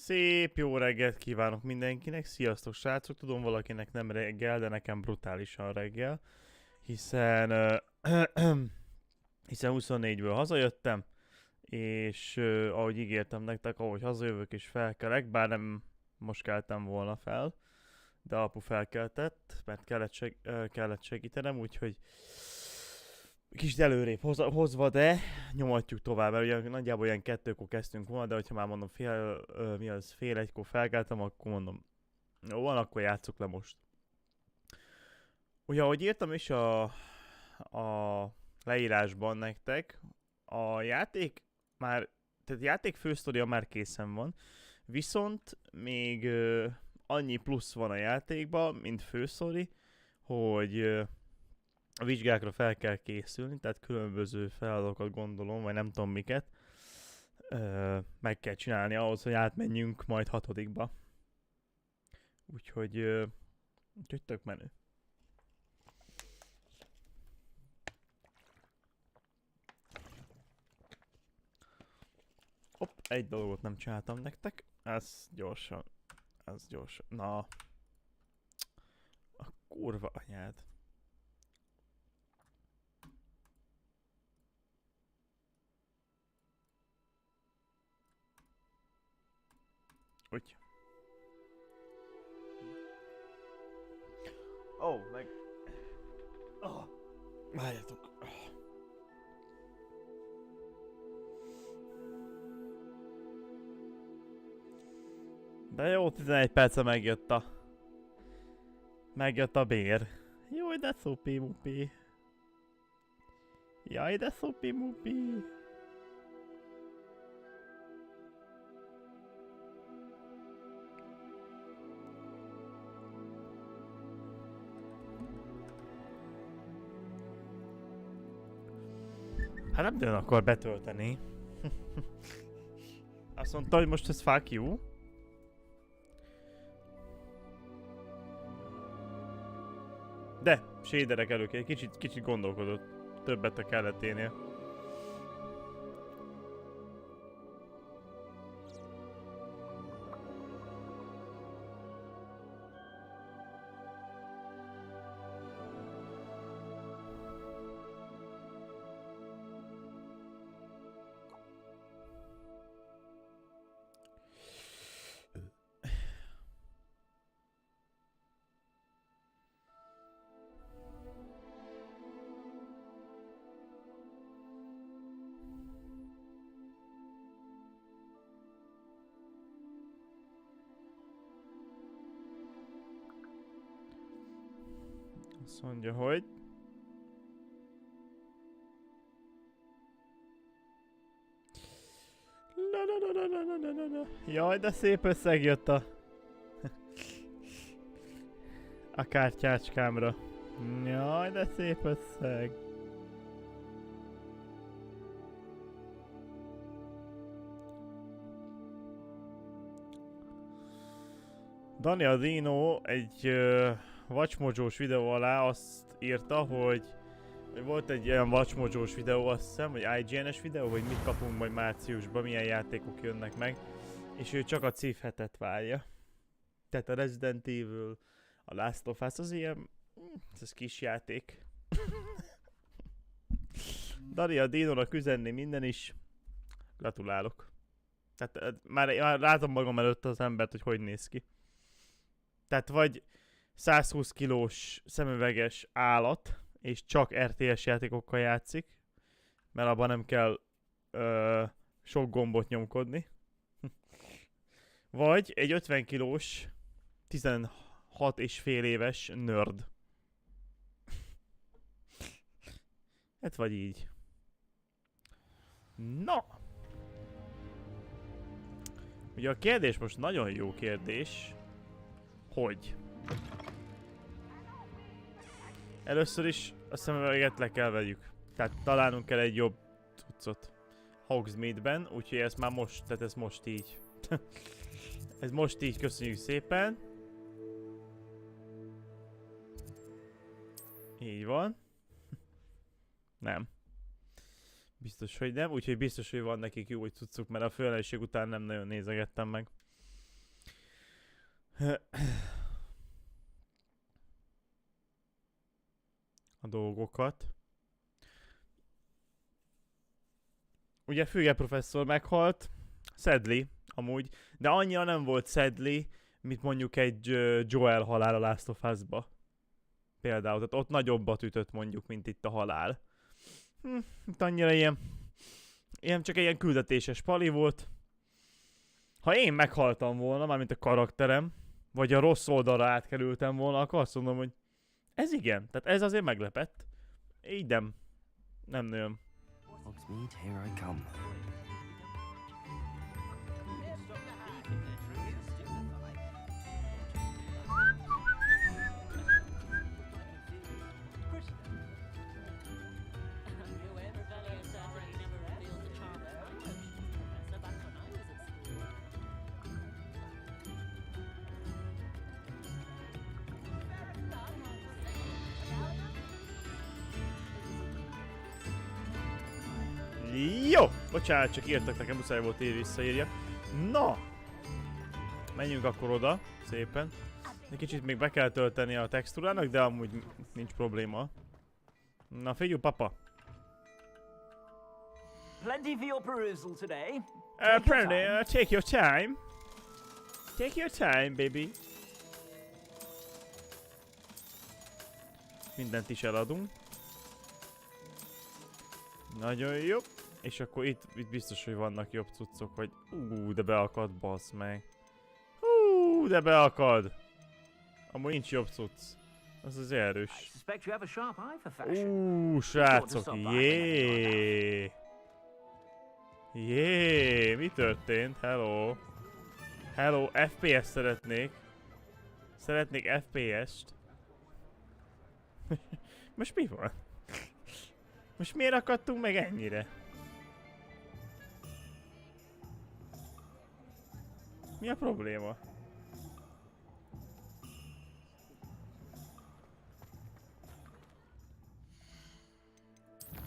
Szép jó reggelt kívánok mindenkinek, sziasztok srácok, tudom valakinek nem reggel, de nekem brutálisan reggel, hiszen, hiszen 24-ből hazajöttem, és ahogy ígértem nektek, ahogy hazajövök és felkelek, bár nem most keltem volna fel, de apu felkeltett, mert kellett segítenem, úgyhogy kicsit előrébb hozva, de nyomatjuk tovább, mert ugye nagyjából olyan 2-kor kezdtünk volna, de hogyha már mondom fél egykor felkeltem, akkor mondom, jó van, akkor játsszuk le most. Ugye ahogy írtam is a leírásban nektek, a játék már, tehát játék fősztoria már készen van, viszont még annyi plusz van a játékban, mint fősztori, hogy a vizsgákra fel kell készülni, tehát különböző feladatokat gondolom, vagy nem tudom miket, meg kell csinálni ahhoz, hogy átmenjünk majd 6-ba. Úgyhogy tök menő. Hopp, egy dolgot nem csináltam nektek, ez gyorsan. Na, a kurva anyád. Úgy. Ó, meg... Várjatok. De jó, 11 perce megjött a bér. Jaj, de szupi-mupi. Jaj, de szupi-mupi. Hát nem tudom akkor betölteni. Azt mondta, hogy most ez fuck you. De, shaderek előtt, kicsit gondolkodott. Többet a kelleténél. Azt mondja, hogy... Jaj, de szép összeg jött a kártyácskámra. Jaj, de szép összeg. Dani a Dino egy Watchmojós videó alá azt írta, hogy volt egy olyan Watchmojós videó, azt hiszem, vagy IGN-es videó, hogy mit kapunk majd márciusban, milyen játékok jönnek meg, és ő csak a Civ hetet várja. Tehát a Resident Evil, a Last of Us, az ilyen, ez kis játék. Dani a Dino-nak üzenni minden is. Gratulálok. Tehát már látom magam előtt az embert, hogy néz ki. Tehát vagy 120 kilós szemüveges állat, és csak RTS játékokkal játszik, mert abban nem kell sok gombot nyomkodni. Vagy egy 50 kilós, 16 és fél éves nerd. Hát vagy így. Na! Ugye a kérdés most nagyon jó kérdés, hogy... Először is a szemüveget le kell vegyük. Tehát találnunk kell egy jobb cuccot Hogsmeade-ben, úgyhogy ez már most, tehát ez most így. Ez most így, köszönjük szépen. Így van. Nem. Biztos, hogy nem, úgyhogy biztos, hogy van nekik jó cuccuk, mert a főelenség után nem nagyon nézegettem meg. A dolgokat. Ugye Füge professzor meghalt, sadly, amúgy, de annyira nem volt sadly, mint mondjuk egy Joel halál a Last of Us-ba. Például, tehát ott nagyobbat ütött mondjuk, mint itt a halál. Itt annyira ilyen csak ilyen küldetéses pali volt. Ha én meghaltam volna, mármint a karakterem, vagy a rossz oldalra átkerültem volna, akkor azt mondom, hogy ez igen, tehát ez azért meglepett. Így nem nagyon. Hogsmeade, here I come. Jó! Bocsánat, csak írtak nekem, muszáj volt visszaírja. Na! Menjünk akkor oda, szépen. Egy kicsit még be kell tölteni a textúrának, de amúgy nincs probléma. Na figyelj, papa! Plenty for your perusal today. Take your time. Take your time, baby. Mindent is eladunk. Nagyon jó. És akkor itt biztos, hogy vannak jobb cuccok, hogy de beakad, bassz meg. De beakad. Amúgy nincs jobb cucc. Az az erős. Srácok, jé. Jé, mi történt? Hello. Hello, FPS szeretnék. Szeretnék FPS-t. Most mi van? Most miért akadtunk meg ennyire? Mi a probléma?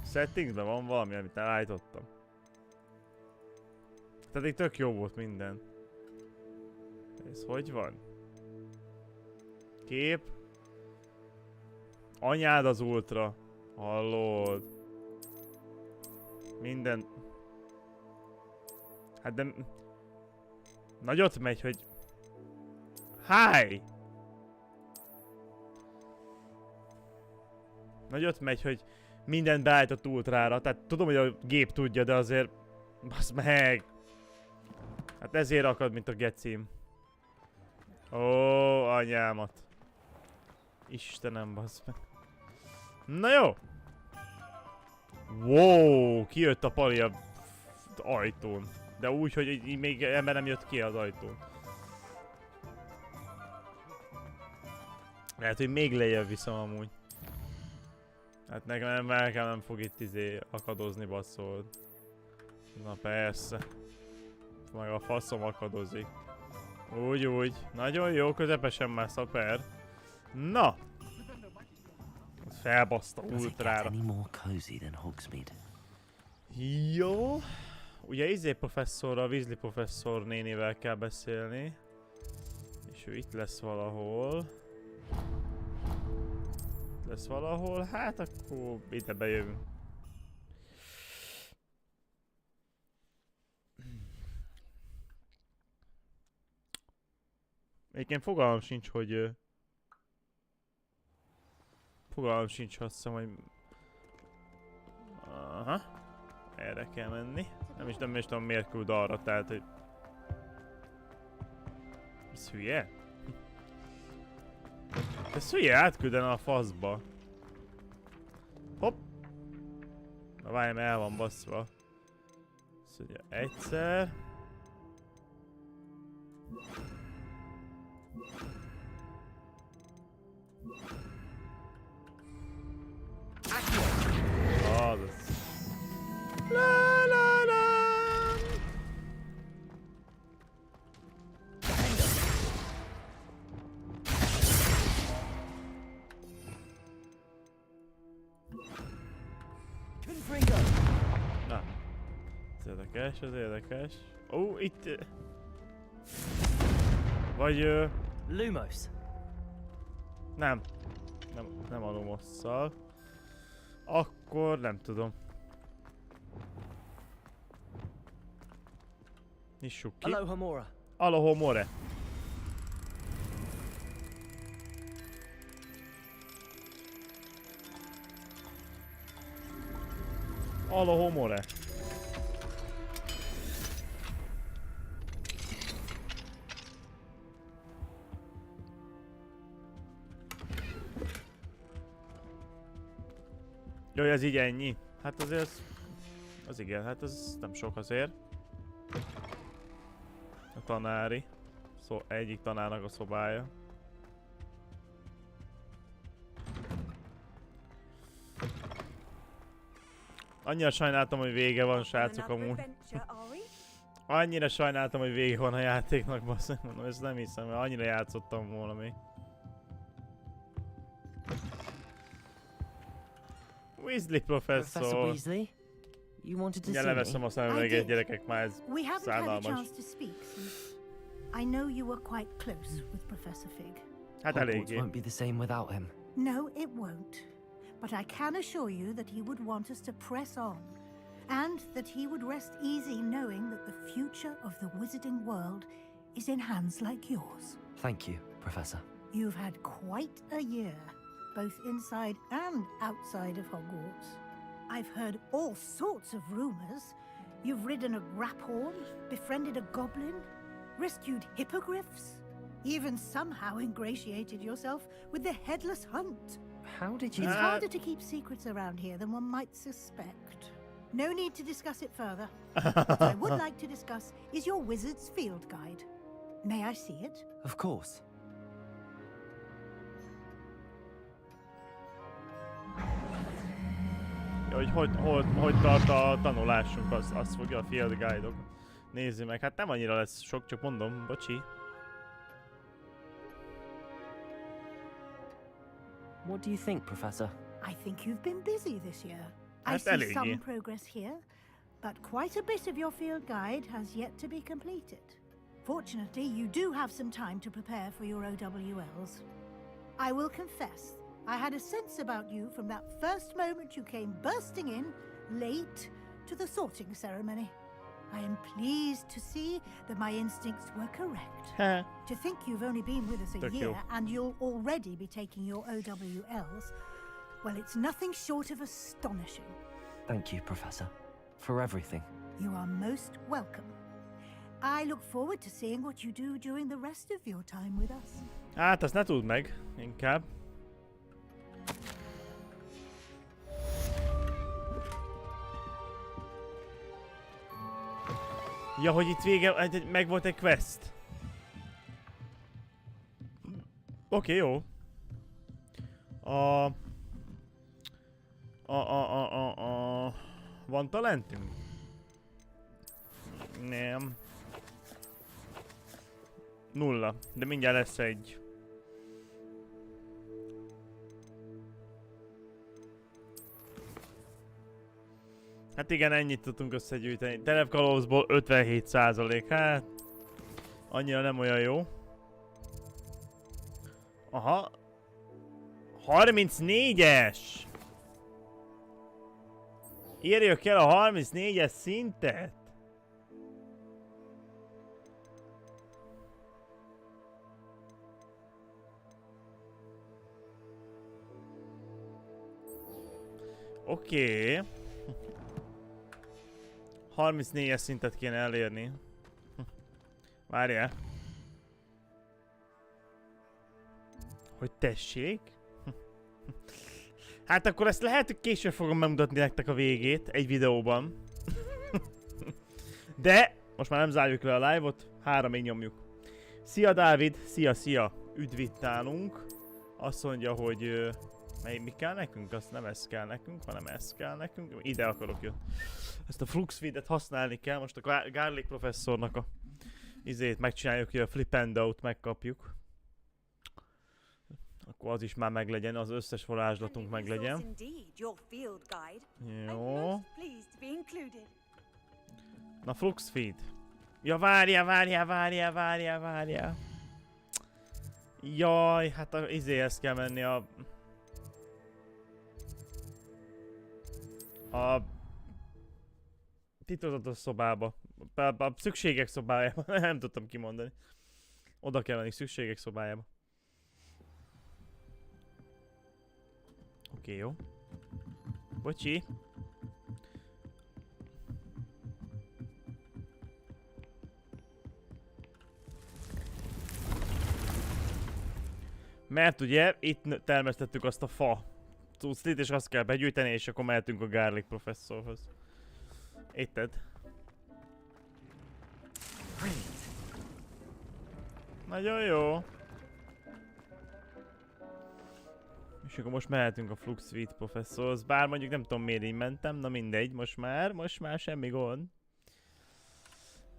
Settingsben van valami, amit elállítottam. Tehát így tök jó volt minden. Ez hogy van? Kép. Anyád az ultra. Hallod? Minden... Hát de... Nagyot megy, hogy... Hi! Nagyot megy, hogy mindent beállított ultrára. Tehát tudom, hogy a gép tudja, de azért... Basz meg! Hát ezért akad, mint a gecim. Ó, anyámat. Istenem, basz meg. Na jó! Wow, kijött a pali a ajtón. De úgy, hogy így még ember nem jött ki az ajtón. Lehet, hogy még lejjebb viszem amúgy. Hát nekem nem fog itt akadozni, basszol. Na persze. Meg a faszom akadozik. Úgy. Nagyon jó, közepesen már szaper. Na! Felbaszta ultrára. Jó. Ugye professzorral, Weasley professzor nénivel kell beszélni. És ő itt lesz valahol. Hát akkor ide bejövünk. Egyébként fogalmam sincs, hogy... Fogalmam sincs, azt hiszem, hogy... Aha. Erre kell menni. Nem is tudom miért küld arra, tehát, hogy... Ez hülye? Ez hülye, átküldene a faszba. Hopp! Na várjam, el van baszva. Ezt ugye egyszer... Az. La la la. Na. Ez érdekes. Ó, itt... Vagy Lumos. Nem a Lumosszal. Akkor nem tudom. Nyissuk ki. Alohomora. Alohomore. Alohomore. Jaj, ez így ennyi? Hát azért az igen, hát ez nem sok azért. A tanári. Egyik tanárnak a szobája. Annyira sajnáltam, hogy vége van, srácok, amúgy. Annyira sajnáltam, hogy vége van a játéknak, basszak, mondom, ezt nem hiszem, mert annyira játszottam volna még. Weasley professzor. Professor Weasley, you wanted to see me? Leveszem a szemüveget, gyerekek, már ez We haven't had a szánalmas. chance to speak since I know you were quite close with Professor Fig. Hát Hogwarts eléggé. won't be the same without him. No, it won't. But I can assure you that he would want us to press on, and that he would rest easy knowing that the future of the wizarding world is in hands like yours. Thank you, Professor. You've had quite a year, both inside and outside of Hogwarts. I've heard all sorts of rumors. You've ridden a graphorn, befriended a goblin, rescued hippogriffs, even somehow ingratiated yourself with the headless hunt. How did you... It's harder to keep secrets around here than one might suspect. No need to discuss it further. What I would like to discuss is your wizard's field guide. May I see it? Of course. Ja, hogy tart a tanulásunk, azt fogja a field guide-ok. Nézzük meg, hát nem annyira lesz sok, csak mondom, bocsi. What do you think, Professor? I think you've been busy this year. I That's see elegant. some progress here, but quite a bit of your field guide has yet to be completed. Fortunately, you do have some time to prepare for your OWLs. I will confess, I had a sense about you from that first moment you came bursting in, late, to the sorting ceremony. I am pleased to see that my instincts were correct. Heh. To think you've only been with us a Thank year you. and you'll already be taking your OWLs, well, it's nothing short of astonishing. Thank you, Professor, for everything. You are most welcome. I look forward to seeing what you do during the rest of your time with us. Hát azt ne tudd meg, inkább. Ja, hogy itt vége, meg volt egy quest. Oké, jó. Van talentünk? Nem. 0, de mindjárt lesz egy. Hát igen, ennyit tudtunk összegyűjteni. Terepkalózból 57%, hát annyira nem olyan jó. Aha. 34-es! Érjük el a 34-es szintet! Oké. 34-es szintet kéne elérni. Várjál. Hogy tessék? Hát akkor ezt lehet, hogy később fogom bemutatni nektek a végét egy videóban. De most már nem zárjuk le a live-ot, 3-ig nyomjuk. Szia Dávid, szia! Üdv itt nálunk. Azt mondja, hogy mi kell nekünk? Azt nem ez kell nekünk, hanem ez kell nekünk. Ide akarok jönni. Ezt a flux feedet használni kell. Most a Garlic professzornak a izét megcsináljuk, hogy a flipendót megkapjuk. Akkor az is már meglegyen, az összes varázslatunk meglegyen. Jó. Na flux feed. Ja, várjál. Jaj, hát a izéhez kell menni a titokzatos szobába. A szükségek szobájába. Nem tudtam kimondani. Oda kell menni, szükségek szobájába. Oké, jó. Bocsi. Mert ugye itt termesztettük azt a fa cucclit, és azt kell begyűjteni, és akkor mehetünk a Garlic professzorhoz. Érted? Nagyon jó. És akkor most mehetünk a Flux Suite professzorhoz, bár mondjuk nem tudom miért így mentem, na mindegy, most már semmi gond.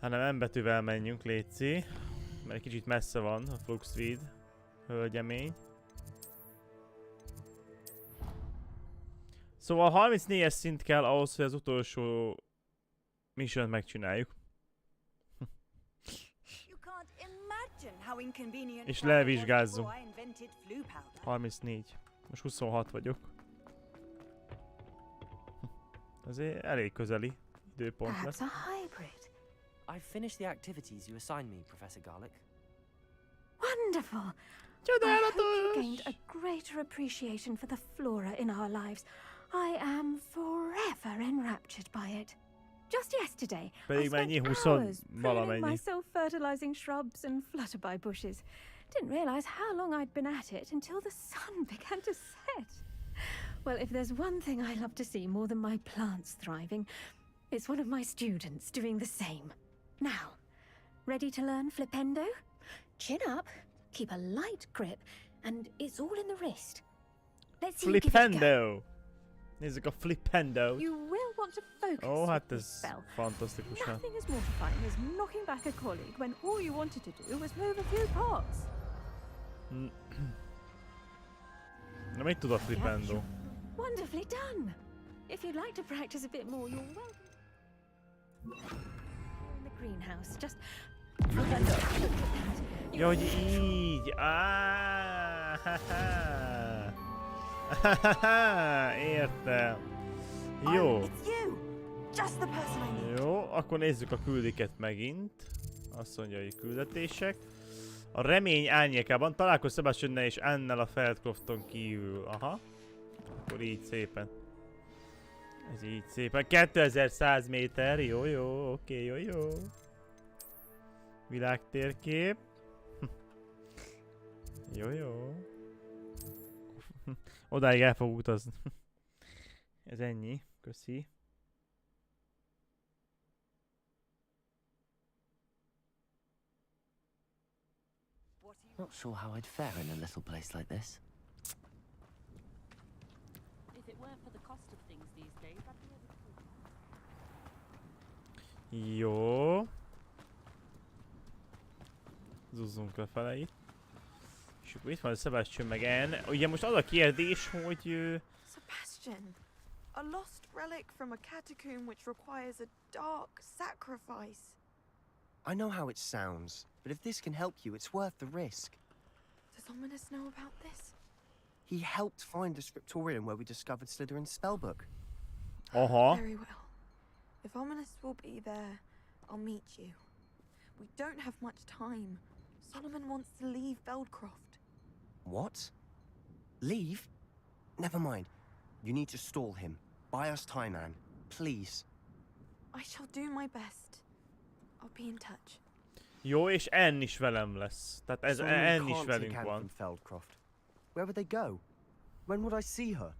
Hanem M betűvel menjünk, létszi. Mert egy kicsit messze van a Flux Suite, hölgyemény. Szóval 34-es szint kell ahhoz, hogy az utolsó missiont megcsináljuk. És levizsgázzunk. 34. Most 26 vagyok. Azért elég közeli időpont lesz. I've finished the activities you assigned me, Professor Garlic. Wonderful! I hope you gained a greater appreciation for the flora in our lives. I am forever enraptured by it. Just yesterday, I spent hours pruning my self-fertilizing shrubs and flutterby bushes. Didn't realize how long I'd been at it until the sun began to set. Well, if there's one thing I love to see more than my plants thriving, it's one of my students doing the same. Now, ready to learn flipendo? Chin up, keep a light grip, and it's all in the wrist. Let's see you give it a go. Nézzük a flipendo. You will want to focus. Oh, hát ez fantasztikus. Nothing as mortifying as knocking back a colleague when all you wanted to do was move a few pots. Na, mit tud a flipendo? Wonderfully done. If you'd like to practice a bit more, you're welcome. In the greenhouse, just flipendo. Ja, hogy így. Értem. Jó. Jó, akkor nézzük a küldiket megint. Azt mondja, hogy küldetések. A remény árnyékában találkozz Sebastiannel és Annel a Feldcrofton kívül. Aha. Akkor így szépen. Ez így szépen. 2100 méter. Jó, oké, jó. Világtérkép. Jó. Odáig el fog utazni. Ez ennyi. Köszi. Not sure how I'd fare in a little place like this. If it weren't for the cost of things these days, I'd be able to... Jó. Zúzzunk lefele itt. És akkor itt van a Sebastian meg Anne. Ugye most az a kérdés, hogy... Sebastian, a lost relic from a catacomb which requires a dark sacrifice. I know how it sounds, but if this can help you, it's worth the risk. Does Ominous know about this? He helped find the scriptorium where we discovered Slytherin's spellbook. Very well. If Ominous will be there, I'll meet you. We don't have much time. Solomon wants to leave Beldcroft. What? Leave? Never mind. You need to stall him. Buy us time, Anne. Please. I shall do my best. I'll be in touch. Jó, és Anne is velem lesz. Tehát ez Anne is velünk van. Feldcroft. Where would they go? When would I see her?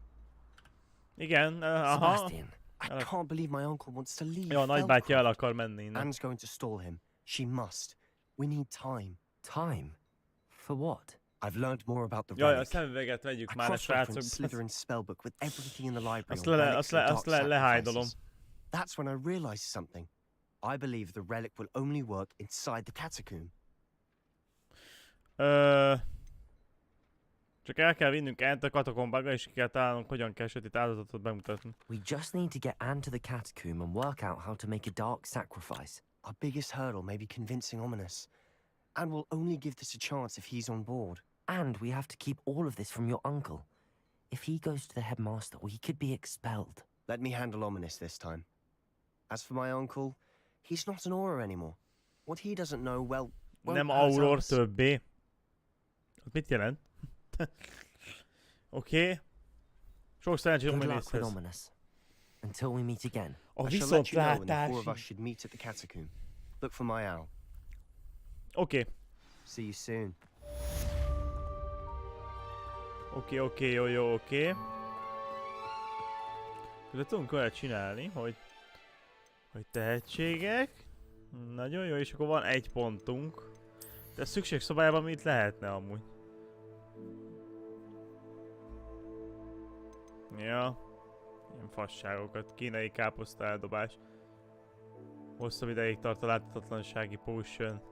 Igen, aha. Sebastian, I can't believe my uncle wants to leave. Jó, a nagybátyja el akar menni innen. Anne's going to stall him. She must. We need time. Time? For what? I've learned more about the Jaj, a relic. szemüveget vegyük I már, a srácok. Slytherin's spellbook with everything in the library. Azt lehájdolom. That's when I realized something. I believe the relic will only work inside the catacomb. Csak el kell vinnünk Anne-t a katakombába, és ki kell találnunk, hogyan kell sötét áldozatot bemutatni. We just need to get Anne to the catacomb and work out how to make a dark sacrifice. Our biggest hurdle may be convincing Ominous. And we'll only give this a chance if he's on board. And we have to keep all of this from your uncle. If he goes to the headmaster, we could be expelled. Let me handle Ominous this time. As for my uncle, he's not an aura anymore. What he doesn't know, well, won't Nem hurt auror us. többé. Mit jelent? Oké. Sok szerencsét Good luck with Ominushez. Ominous. Until we meet again. A I shall let you know when the four of viszontlátásig. us should meet at the catacomb. Look for my owl. Oké. See you soon. Oké, jó, oké. De tudunk olyat csinálni, hogy tehetségek. Nagyon jó, és akkor van egy pontunk. De szükségszobájában mit lehetne amúgy? Ja. Ilyen fasságokat. Kínai káposzta eldobás. Hosszabb ideig tart a láthatatlansági potion.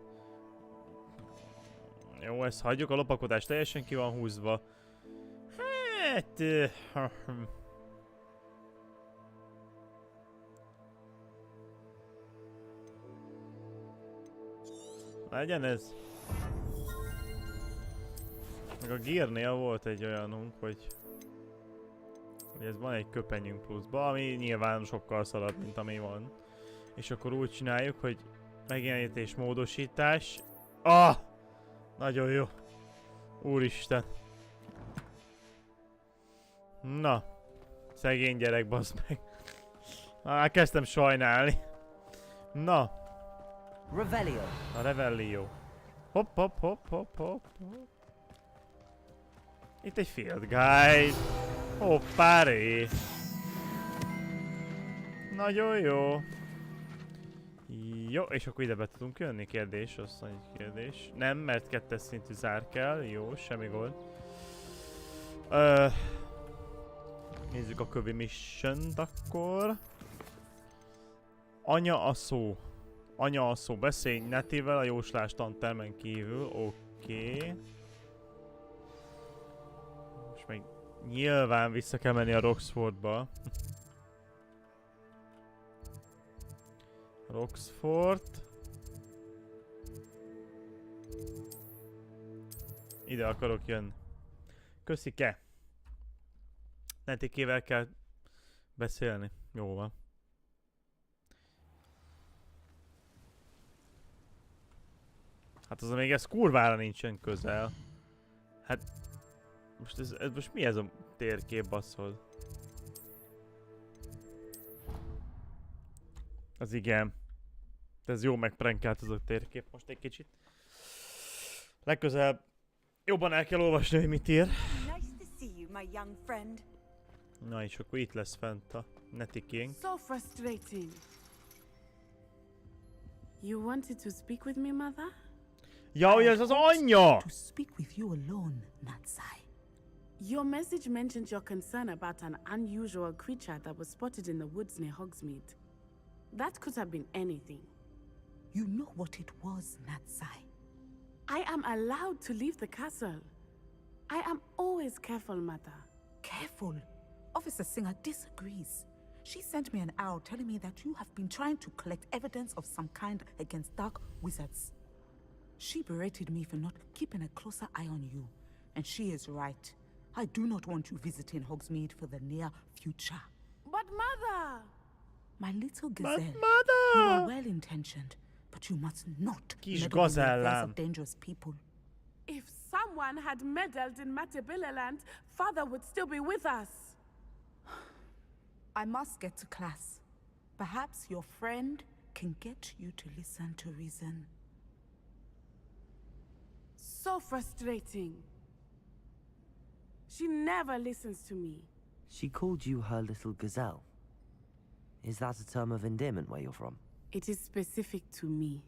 Jó, ezt hagyjuk, a lopakodás teljesen ki van húzva. Hát... Legyen ez. Meg a Gearnél volt egy olyanunk, hogy ez van egy köpenyünk pluszba, ami nyilván sokkal szarabb, mint ami van. És akkor úgy csináljuk, hogy megjelenítés, módosítás. Ah! Nagyon jó. Úristen. Na. Szegény gyerek, bazd meg. Kezdtem sajnálni. Na. Revelio. A Revelio. Hopp. Itt egy field guide. Hoppáré. Nagyon jó. Jó, és akkor ide be tudunk jönni? Kérdés, azt mondja, egy kérdés. Nem, mert 2-es szintű zár kell. Jó, semmi gond. Nézzük a kövi mission-t akkor. Anya a szó. Anya a szó. Beszélj Netivel a jóslás tantermen kívül. Oké. Most meg nyilván vissza kell menni a Roxfordba. Roxford. Ide akarok jönni. Köszike. Netikével kell beszélni. Jó van. Hát az még ez kurvára nincsen közel. Hát... Most mi ez a térkép, basszol? Az igen. De ez jó megprankált az a térkép most egy kicsit. Legközelebb jobban el kell olvasni, hogy mit ír. Nice to see you, my young friend. Na és akkor itt lesz fent a netikénk. So frustrating. You wanted to speak with me, mother? Ja, hogy ez az anyja! To speak with you alone, Natsai. Your message mentioned your concern about an unusual creature that was spotted in the woods near Hogsmeade. That could have been anything. You know what it was, Natsai. I am allowed to leave the castle. I am always careful, mother. Careful. Officer Singer disagrees. She sent me an owl telling me that you have been trying to collect evidence of some kind against dark wizards. She berated me for not keeping a closer eye on you. And she is right. I do not want you visiting Hogsmeade for the near future. But mother! My little gazelle, you Mother! are well-intentioned, but you must not Kis meddle in the affairs gazellám. of dangerous people. If someone had meddled in Matabeleland, father would still be with us. I must get to class. Perhaps your friend can get you to listen to reason. So frustrating. She never listens to me. She called you her little gazelle. Is that a term of endearment where you're from? It is specific to me.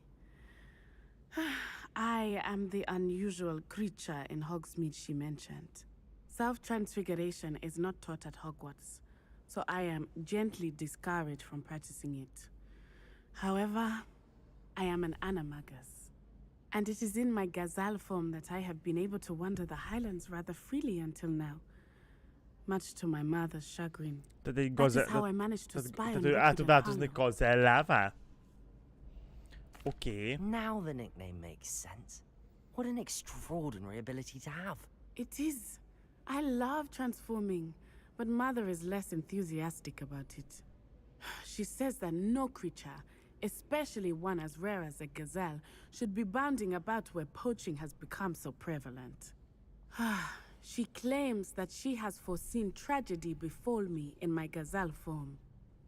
I am the unusual creature in Hogsmeade she mentioned. Self-transfiguration is not taught at Hogwarts, so I am gently discouraged from practicing it. However, I am an animagus, and it is in my gazelle form that I have been able to wander the Highlands rather freely until now, much to my mother's chagrin. Tehát egy That is how I managed to spy Tehát on ő át tud Rickard and változni Harlow. gazellává? Oké. Now the nickname makes sense. What an extraordinary ability to have. It is. I love transforming, but Mother is less enthusiastic about it. She says that no creature, especially one as rare as a gazelle, should be bounding about where poaching has become so prevalent. She claims that she has foreseen tragedy befall me in my gazelle form.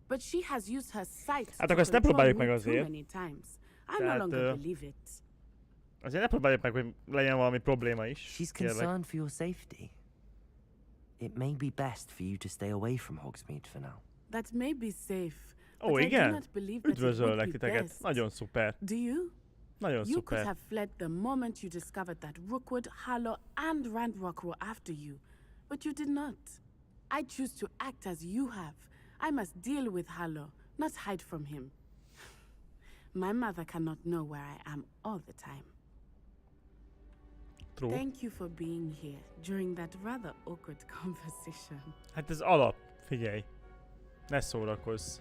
But she has used her sight Hát to akkor ezt ne control próbáljuk me meg too azért. many times. I no longer believe it. Azért ne próbáljuk meg, hogy legyen valami probléma is. She's concerned for your safety. It may be best for you to stay away from Hogsmeade for now. That may be safe. Ó, but I do igen? not believe that it Üdvözöllek would be titeket. best. Nagyon szuper. Do you? Nagyon You could szuper. have fled the moment you discovered that Rookwood, Harlow, and Randrock were after you, but you did not. I choose to act as you have. I must deal with Harlow, not hide from him. My mother cannot know where I am all the time. True. Thank you for being here during that rather awkward conversation. Hát ez alap. Figyelj. Ne szórakozz.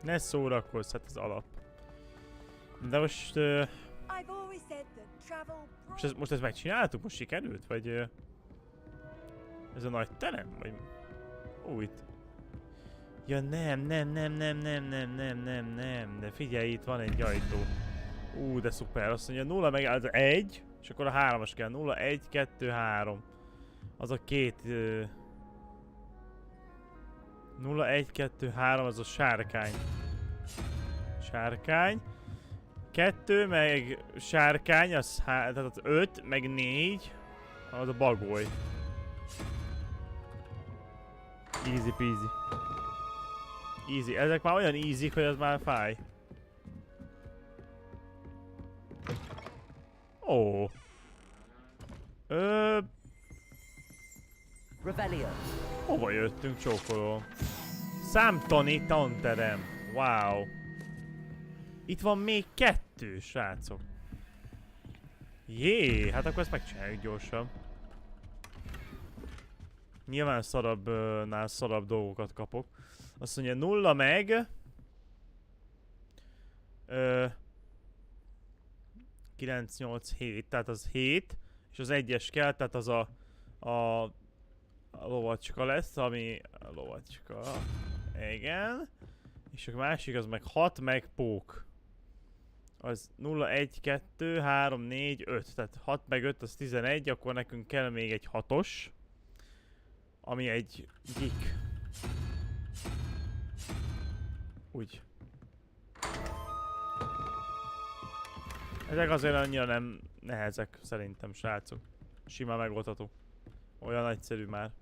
Ne szórakozz, hát ez alap. De most... I've always said that travel most ezt megcsináltuk? Most sikerült? Vagy... ez a nagy terem? Vagy... Ó, itt... Ja nem. De figyelj, itt van egy ajtó. De szuper. Azt mondja 0 meg az 1, és akkor a 3-as kell. 0, 1, 2, 3. Az a két... 0, 1, 2, 3, az a sárkány. Sárkány. 2 meg sárkány, az tehát az 5, meg 4, az a bagoly. Easy peasy. Easy. Ezek már olyan easy, hogy az már fáj. Ó. Revelio. Hova jöttünk, csókoló? Számtani tanterem. Wow. Itt van még 2, srácok. Jé, hát akkor ezt megcsináljuk gyorsan. Nyilván szarabbnál szarabb dolgokat kapok. Azt mondja 0 meg... 9, 8, 7, tehát az 7. És az 1-es kell, tehát az a lovacska lesz, ami... A lovacska... Igen. És a másik az meg 6, meg pók. Az 0, 1, 2, 3, 4, 5. Tehát 6 meg 5 az 11, akkor nekünk kell még egy 6-os. Ami egy geek. Úgy. Ezek azért annyira nem nehezek szerintem, srácok. Simán megoldható. Olyan egyszerű már.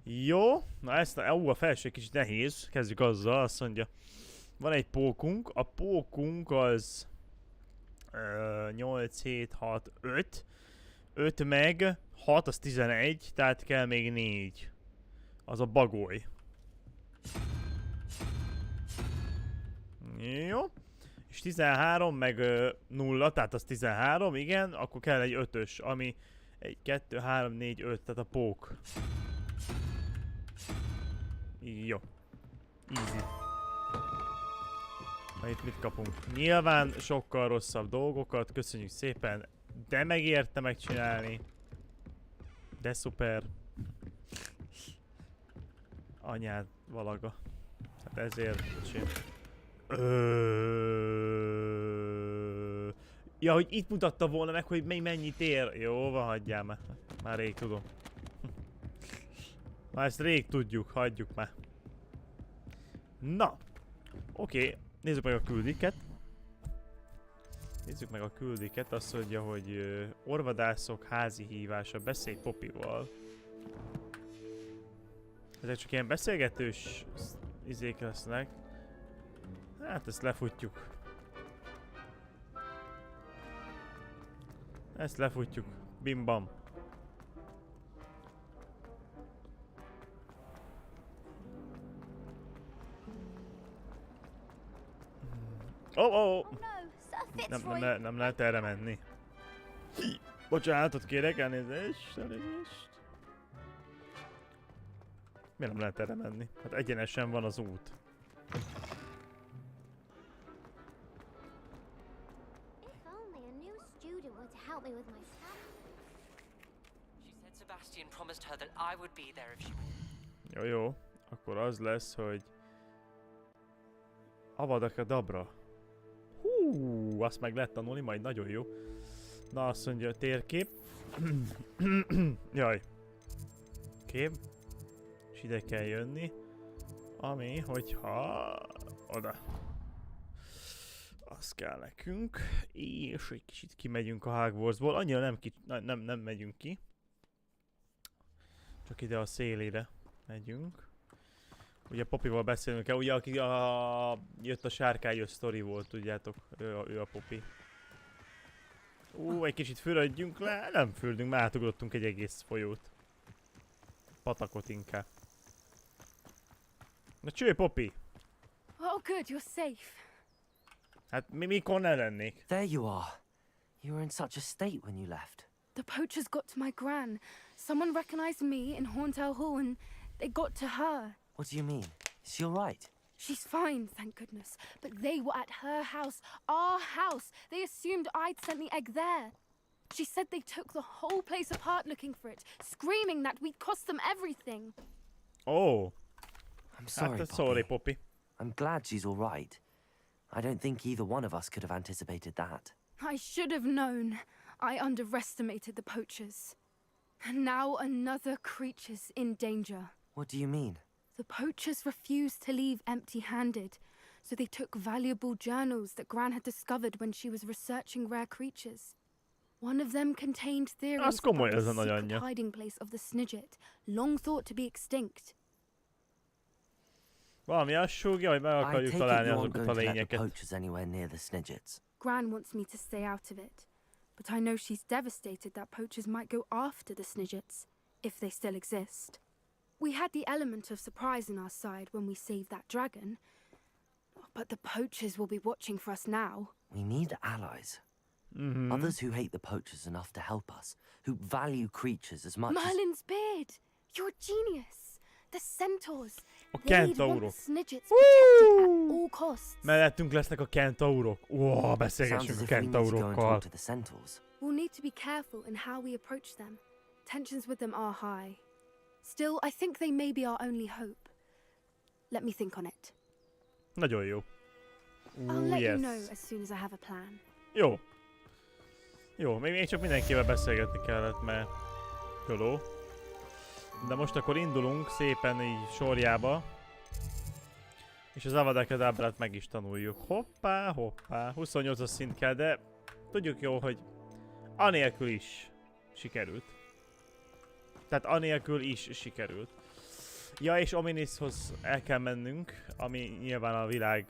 Jó, na ezt a felső egy kicsit nehéz. Kezdjük azzal, azt mondja. Van egy pókunk, a pókunk az 8, 7, 6, 5. 5 meg 6 az 11, tehát kell még 4. Az a bagoly. Jó. És 13 meg 0, tehát az 13, igen, akkor kell egy 5-ös, ami 1, 2, 3, 4, 5, tehát a pók. Jó. Easy. Na itt mit kapunk? Nyilván sokkal rosszabb dolgokat, köszönjük szépen, de megérte megcsinálni. De szuper. Anyád valaga. Hát ezért ja, hogy itt mutatta volna meg, hogy mennyit ér. Jó, van, hagyjál már. Már rég tudom. Már ezt rég tudjuk, hagyjuk már. Na. Oké, nézzük meg a küldiket. Nézzük meg a küldiket. Azt mondja, hogy orvadászok házi hívása, beszélj Popival. Ezek csak ilyen beszélgetős izék lesznek. Hát ezt lefutjuk. Ezt lefutjuk. Bim bam. Nem lehet erre menni. Bocsánatot kérek, elnézést. Miért nem lehet erre menni? Hát egyenesen van az út. me with my stuff? She said Sebastian promised her that I would be there if she... Jó, jó. Akkor az lesz, hogy... Avadakadabra. Hú, azt meg lehet tanulni, majd nagyon jó. Na, azt mondja a térkép. Jaj. Oké. És ide kell jönni. Ami, hogyha... Oda. Az kell nekünk. És egy kicsit kimegyünk a Hogwartsból. Annyira nem megyünk ki. Csak ide a szélére megyünk. Ugye Poppyval beszélünk kell, ugye aki jött a sárkányos Story volt, tudjátok, ő a Poppy. Egy kicsit fürödjünk le, nem fürdünk, már átugrottunk egy egész folyót. Patakot inkább. Na cső, Poppy! Oh good, you're safe. Hát mikor ne lennék? There you are. You were in such a state when you left. The poachers got to my gran. Someone recognized me in Horntail Hall and they got to her. What do you mean? Is she all right? She's fine, thank goodness. But they were at her house, our house. They assumed I'd sent the egg there. She said they took the whole place apart looking for it, screaming that we'd cost them everything. Oh. I'm sorry, Poppy. Sorry, Poppy. I'm glad she's all right. I don't think either one of us could have anticipated that. I should have known. I underestimated the poachers. And now another creature's in danger. What do you mean? The poachers refused to leave empty-handed, so they took valuable journals that Gran had discovered when she was researching rare creatures. One of them contained theories about the secret hiding place of the Snidget, long thought to be extinct. Valami azt súgja, hogy meg akarjuk találni azokat a lényeket. Gran wants me to stay out of it, but I know she's devastated that poachers might go after the Snidgets, if they still exist. We had the element of surprise on our side when we saved that dragon, but the poachers will be watching for us now. We need allies. Others who hate the poachers enough to help us, who value creatures as much Merlin's beard! You're a genius! The centaurs! A kentaurok! Mellettünk lesznek a kentaurok. Beszélgessünk a kentaurokkal. We'll need to be careful in how we approach them. Tensions with them are high. Still, I think they may be our only hope. Let me think on it. Nagyon jó. I'll let you know as soon as I have a plan. Jó. Jó, még csak mindenkivel beszélgetni kellett, mert... Hello. De most akkor indulunk szépen így sorjába. És az Avada Kedabrát meg is tanuljuk. Hoppá, hoppá. 28-as szint kell, de tudjuk jó, hogy anélkül is sikerült. Tehát anélkül is sikerült. Ja, és Ominishoz el kell mennünk, ami nyilván a világ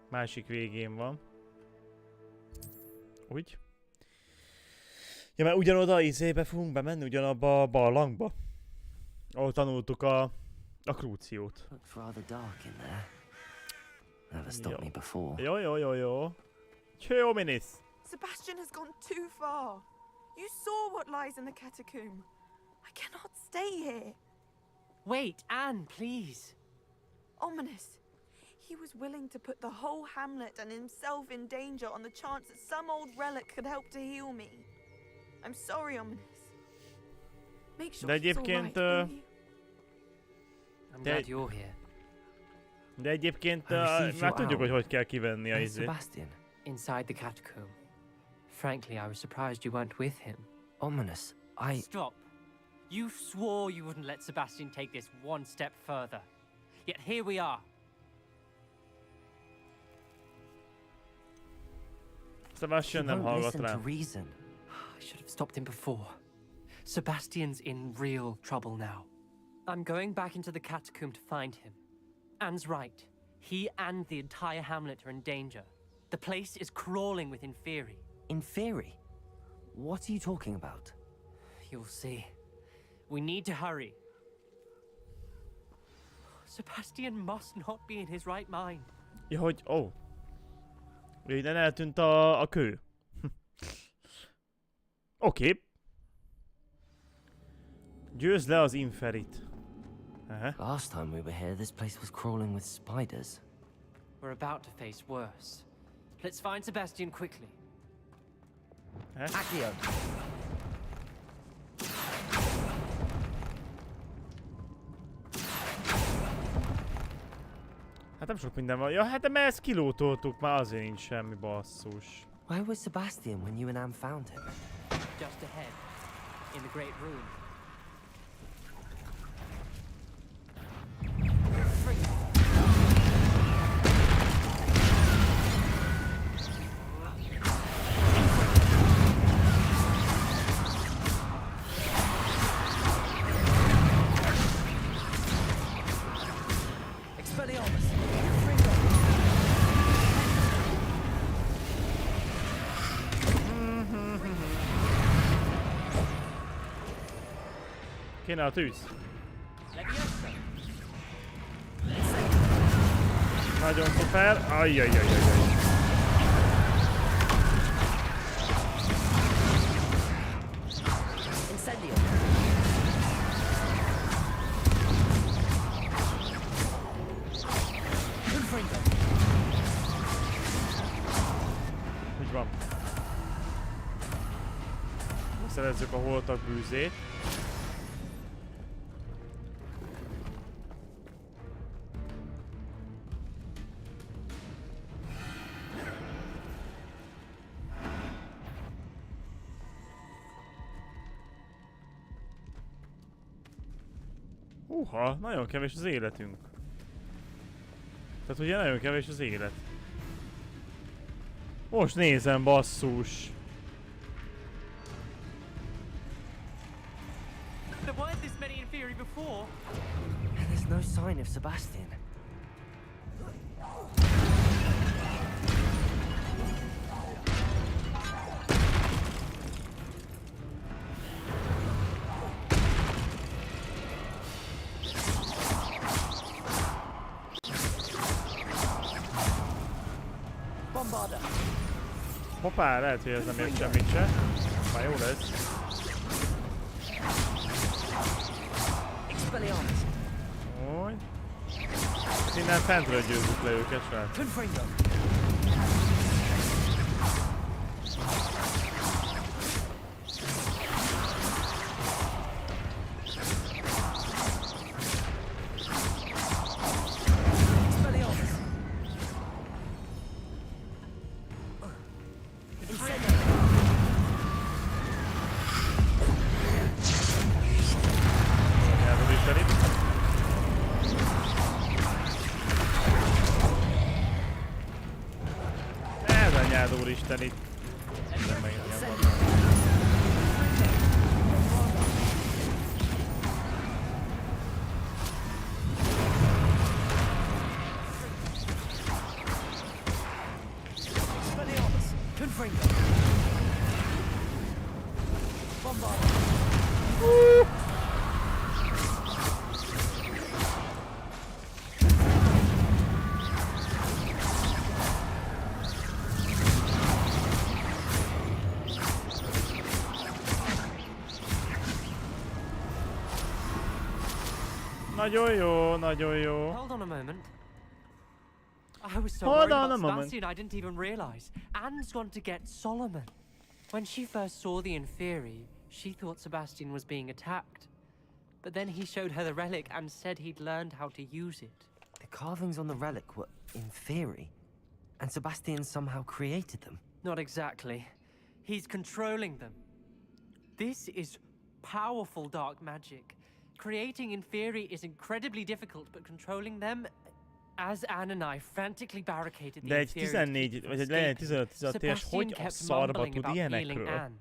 másik végén van. Úgy. Ja, mert ugyanoda izébe fogunk bemenni, ugyanabba a barlangba. Ahol tanultuk a krúciót. Jó. Cső, Ominis! Sebastian has gone too far. You saw what lies in the catacomb. I cannot stay here. Wait, Anne, please. Ominous. He was willing to put the whole hamlet and himself in danger on the chance that some old relic could help to heal me. I'm sorry, Ominous. Make sure he's all right, will you? I'm glad you're here. De egyébként már tudjuk, hogy kell kivenni a izét. Sebastian, inside the catacomb. Frankly, I was surprised you weren't with him. Ominous, Stop. You swore you wouldn't let Sebastian take this one step further. Yet here we are. Sebastian nem hallgat rám. I should have stopped him before. Sebastian's in real trouble now. I'm going back into the catacomb to find him. Anne's right. He and the entire hamlet are in danger. The place is crawling with Inferi. Inferi? What are you talking about? You'll see. We need to hurry. Sebastian must not be in his right mind. Ja, hogy... Innen eltűnt a kő. Oké. Győzd le az Inferit. Last time we were here, this place was crawling with spiders. We're about to face worse. Let's find Sebastian quickly. Accio. Hát nem sok minden van. Ja, hát de ezt kilótoltuk, már azért nincs semmi basszus. Where was Sebastian when you and Anne found him? Just ahead, in the great room. Kéne a tűz. Nagyon szuper. Ajjajajajaj. Úgy van. Szerezzük a holtak bűzét. Nagyon kevés az életünk. Tehát ugye nagyon kevés az élet. Most nézem, basszus. There weren't this many in theory before. And there's no sign of Sebastian. Hoppá, lehet, hogy ez nem ért semmit se. Már jó lesz. Úgy. Innen fentről győzzük le őket, srác. Úristen, itt nem megint van. Nagyon jó, nagyon jó. Hold on a moment. I was so worried about Sebastian, I didn't even realize. Anne's gone to get Solomon. When she first saw the Inferi, she thought Sebastian was being attacked. But then he showed her the relic and said he'd learned how to use it. The carvings on the relic were Inferi, and Sebastian somehow created them. Not exactly. He's controlling them. This is powerful dark magic. Creating Inferi is incredibly difficult, but controlling them, as Anne and I frantically barricaded the Inferi. De egy 14 vagy egy legyen 15-16 éves, hogy a szarba tud ilyenekről?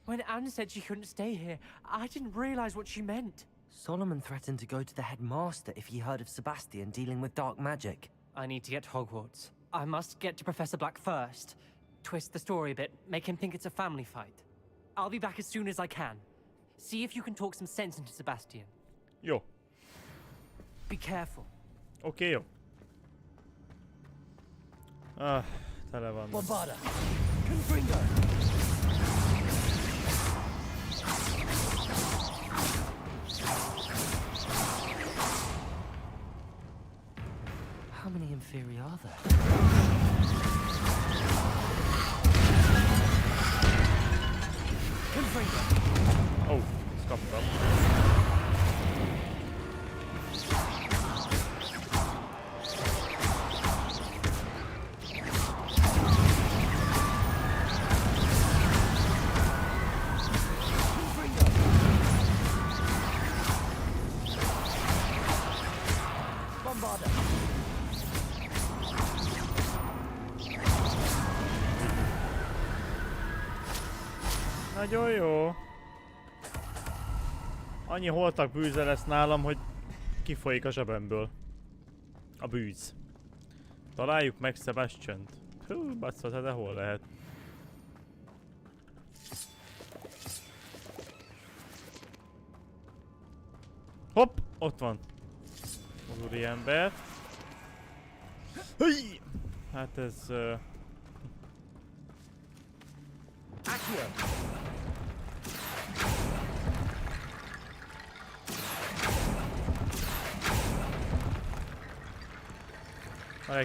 When Anne said she couldn't stay here, I didn't realize what she meant. Solomon threatened to go to the headmaster if he heard of Sebastian dealing with dark magic. I need to get to Hogwarts. I must get to Professor Black first. Twist the story a bit, make him think it's a family fight. I'll be back as soon as I can. See if you can talk some sense into Sebastian. Jó. Be careful. Oké, jó. Tele van. Bombarda. Confringo. How many Inferi are there? Ó, ezt kaptam. Nagyon jó. Annyi holtak bűze lesz nálam, hogy kifolyik a zsebemből. A bűz. Találjuk meg Sebastiant. Hú, basszott, hát de hol lehet? Hopp! Ott van. Az úriember. Hüj! Hát ez...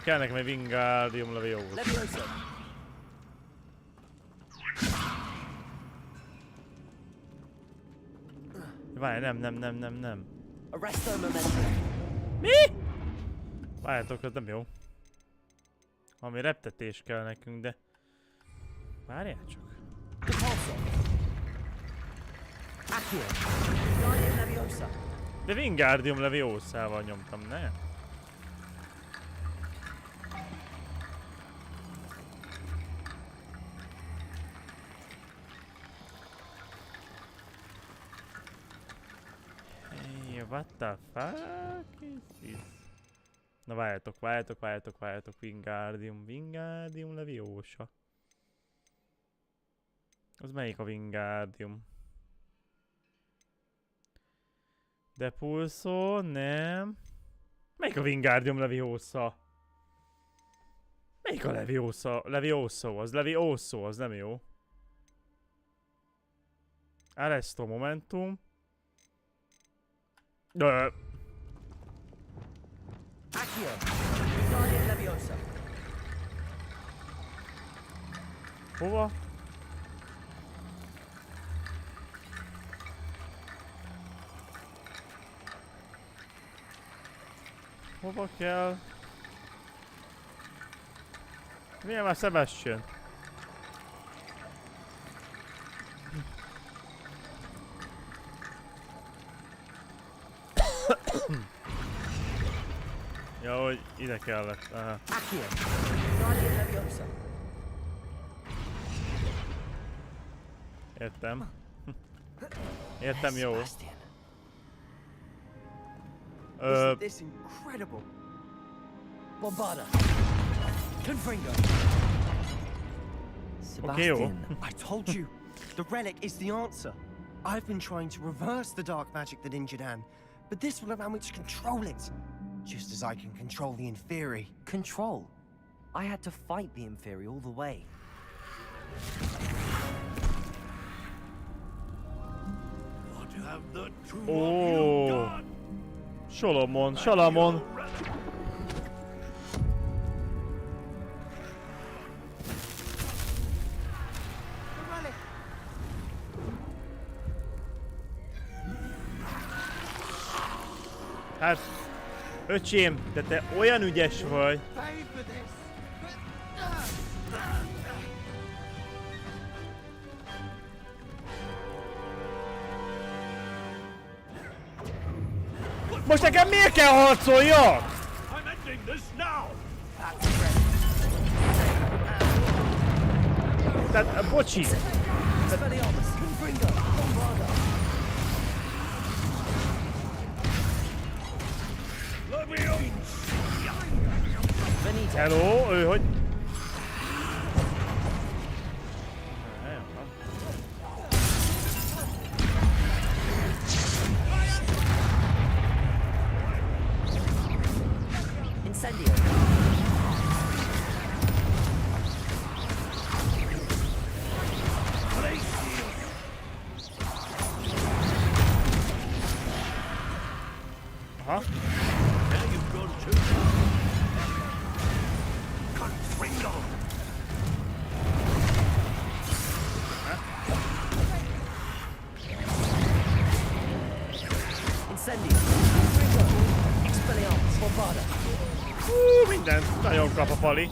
kell nekem egy Wingardium Leviosa. Várj, nem. Mi? Várjátok, ez nem jó. Valami reptetés kell nekünk, de... Várjál csak. De Wingardium Leviosa-val nyomtam, ne? Hey, what the fuck is this? Na várjatok, Wingardium Leviosa. Az melyik a Wingardium? Depulso, nem. Melyik a Wingardium Leviosa? Melyik a Leviosa? Levioso, az nem jó. Arresto Momentum. Hova? Hova kell? Milyen már Sebastian? Ja, hogy ide kellett. Aha. Értem. Értem, jó. Isn't this incredible? Bombarda. Confringo. Sebastian, I told you, the relic is the answer. I've been trying to reverse the dark magic that injured Anne, but this will allow me to control it. Just as I can control the Inferi. Control? I had to fight the Inferi all the way. What have the two of you done? Salamon. Hát, öcsém, de te olyan ügyes vagy. Most nekem miért kell harcoljak? Tehát, bocsi. Hello, ő hogy? Incendio. Aha. Minden nagyon kap a pali.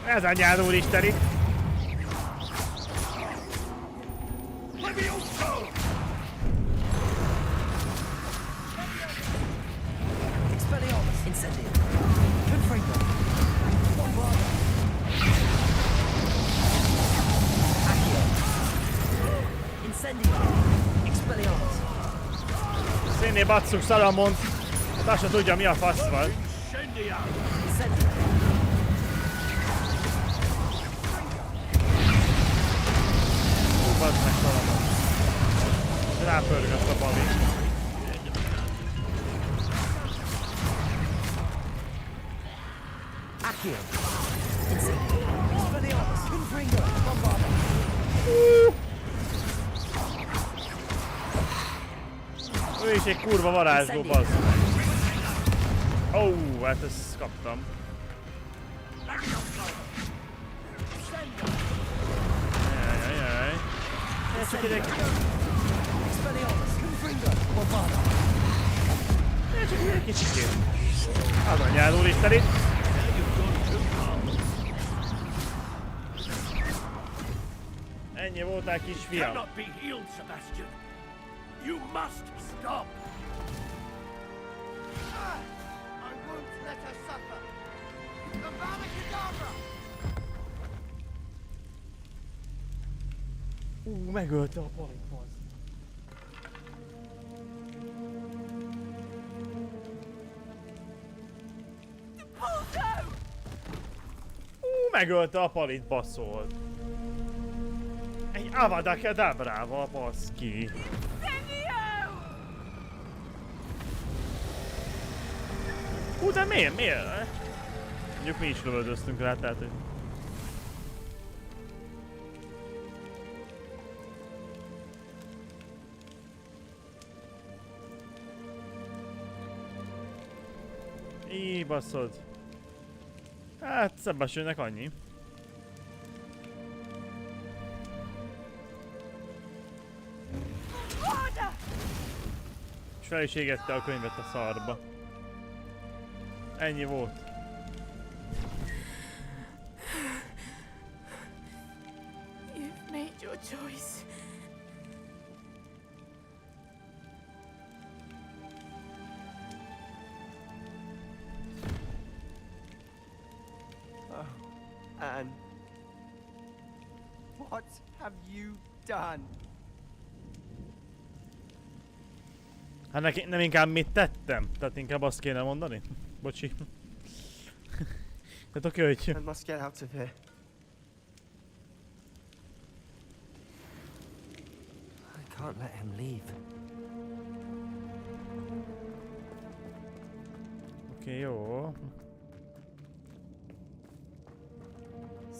Ez anyád úristen itt. Szénné basszuk Salamont, hát azt se tudja mi a fasz van. Bazd meg Salamont. Rápörgött a bali. Ő is egy kurva varázsló, bazd. Ó, hát ezt kaptam. Jajjajjaj. Ez csak egy... Ez csak egy kicsikét. Az anyád úristen itt. Ennyi voltál, kisfiam. You must stop! I won't let her suffer! Megölte a palit, bazd. Megölte a palit, baszol. Egy Avada Kedabrával, baszki. De miért? Mondjuk mi is lövöldöztünk rá, tehát hogy... Íj, basszod. Hát, Sebastiannek annyi. És fel is égette a könyvet a szarba. Ennyi volt. You've made your choice. Oh, Anne. What have you done? Hát nem inkább mit tettem? Tehát inkább azt kéne mondani? Bocsi. Tehát oké, hogy... I must get out of here. I can't let him leave. Oké, jó.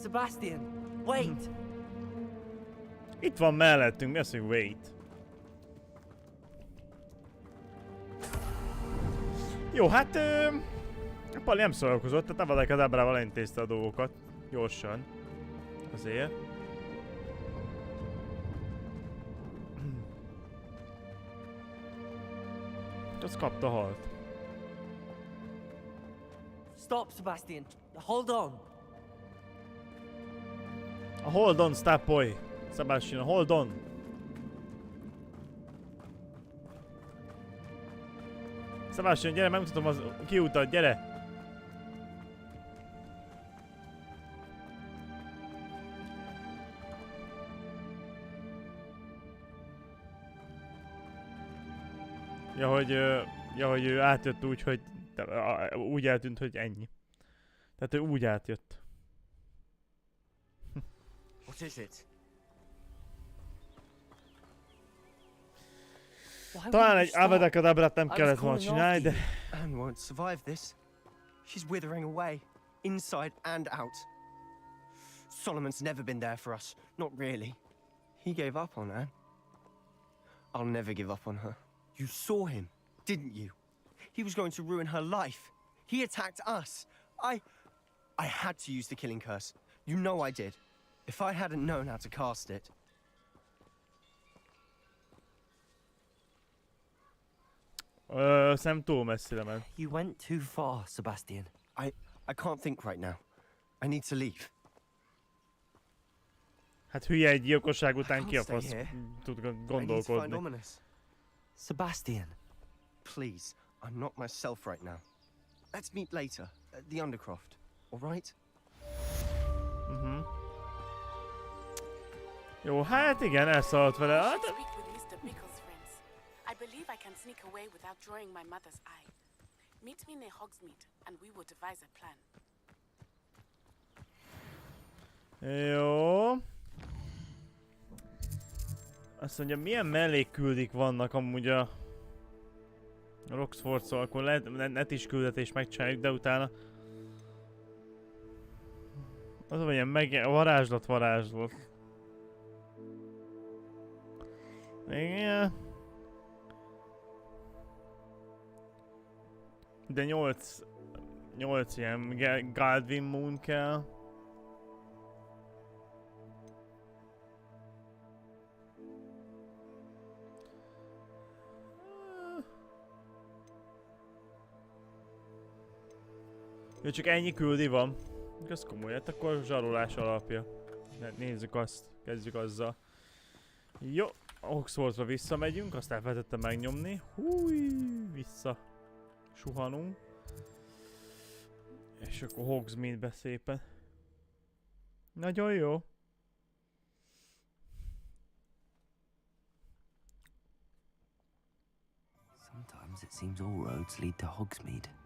Sebastian, wait! Itt van mellettünk, mi az, hogy wait? Jó, hát... A Pali nem szórakozott, tehát Avada Kedabrával elintézte a dolgokat. Gyorsan. Azért. Az kapta halt. Stop, Sebastian. Hold on. A hold on, stop boy. Sebastian, hold on. Sebastian, gyere, megmutatom az kiutat, gyere! Ja, hogy ő átjött úgy, hogy... Úgy eltűnt, hogy ennyi. Tehát ő úgy átjött. What is it? Talán egy Avada Kedabrát nem kellett volna csinálni, de... Anne won't survive this. She's withering away, inside and out. Solomon's never been there for us, not really. He gave up on Anne. I'll never give up on her. You saw him, didn't you? He was going to ruin her life. He attacked us. I had to use the killing curse. You know I did. If I hadn't known how to cast it... Szem túl messzire ment. You went too far, Sebastian. I can't think right now. I need to leave. Hát hülye, egy gyilkosság után ki a fasz tud gondolkodni. Sebastian. Please, I'm not myself right now. Let's meet later at the Undercroft, all right? Jó, hát igen, elszaladt vele. Hát... I believe I can sneak away without drawing my mother's eye. Meet me near Hogsmeade, and we will devise a plan. Jó. Azt mondja, milyen mellékküldik vannak amúgy a Roxfordszól, akkor lehet net is küldetést megcsináljuk, de utána az olyan varázslat. Igen. De 8 ilyen Galdwin Moon kell. Jó, csak ennyi küldi van. Ez komoly, hát akkor zsarolás alapja. Nézzük azt, kezdjük azzal. Jó, Oxfordra visszamegyünk, azt elfelejtettem megnyomni. Húj, vissza. Suhanunk. És akkor Hogsmeade-be szépen. Nagyon jó. Sometimes it seems all roads lead to Hogsmeade.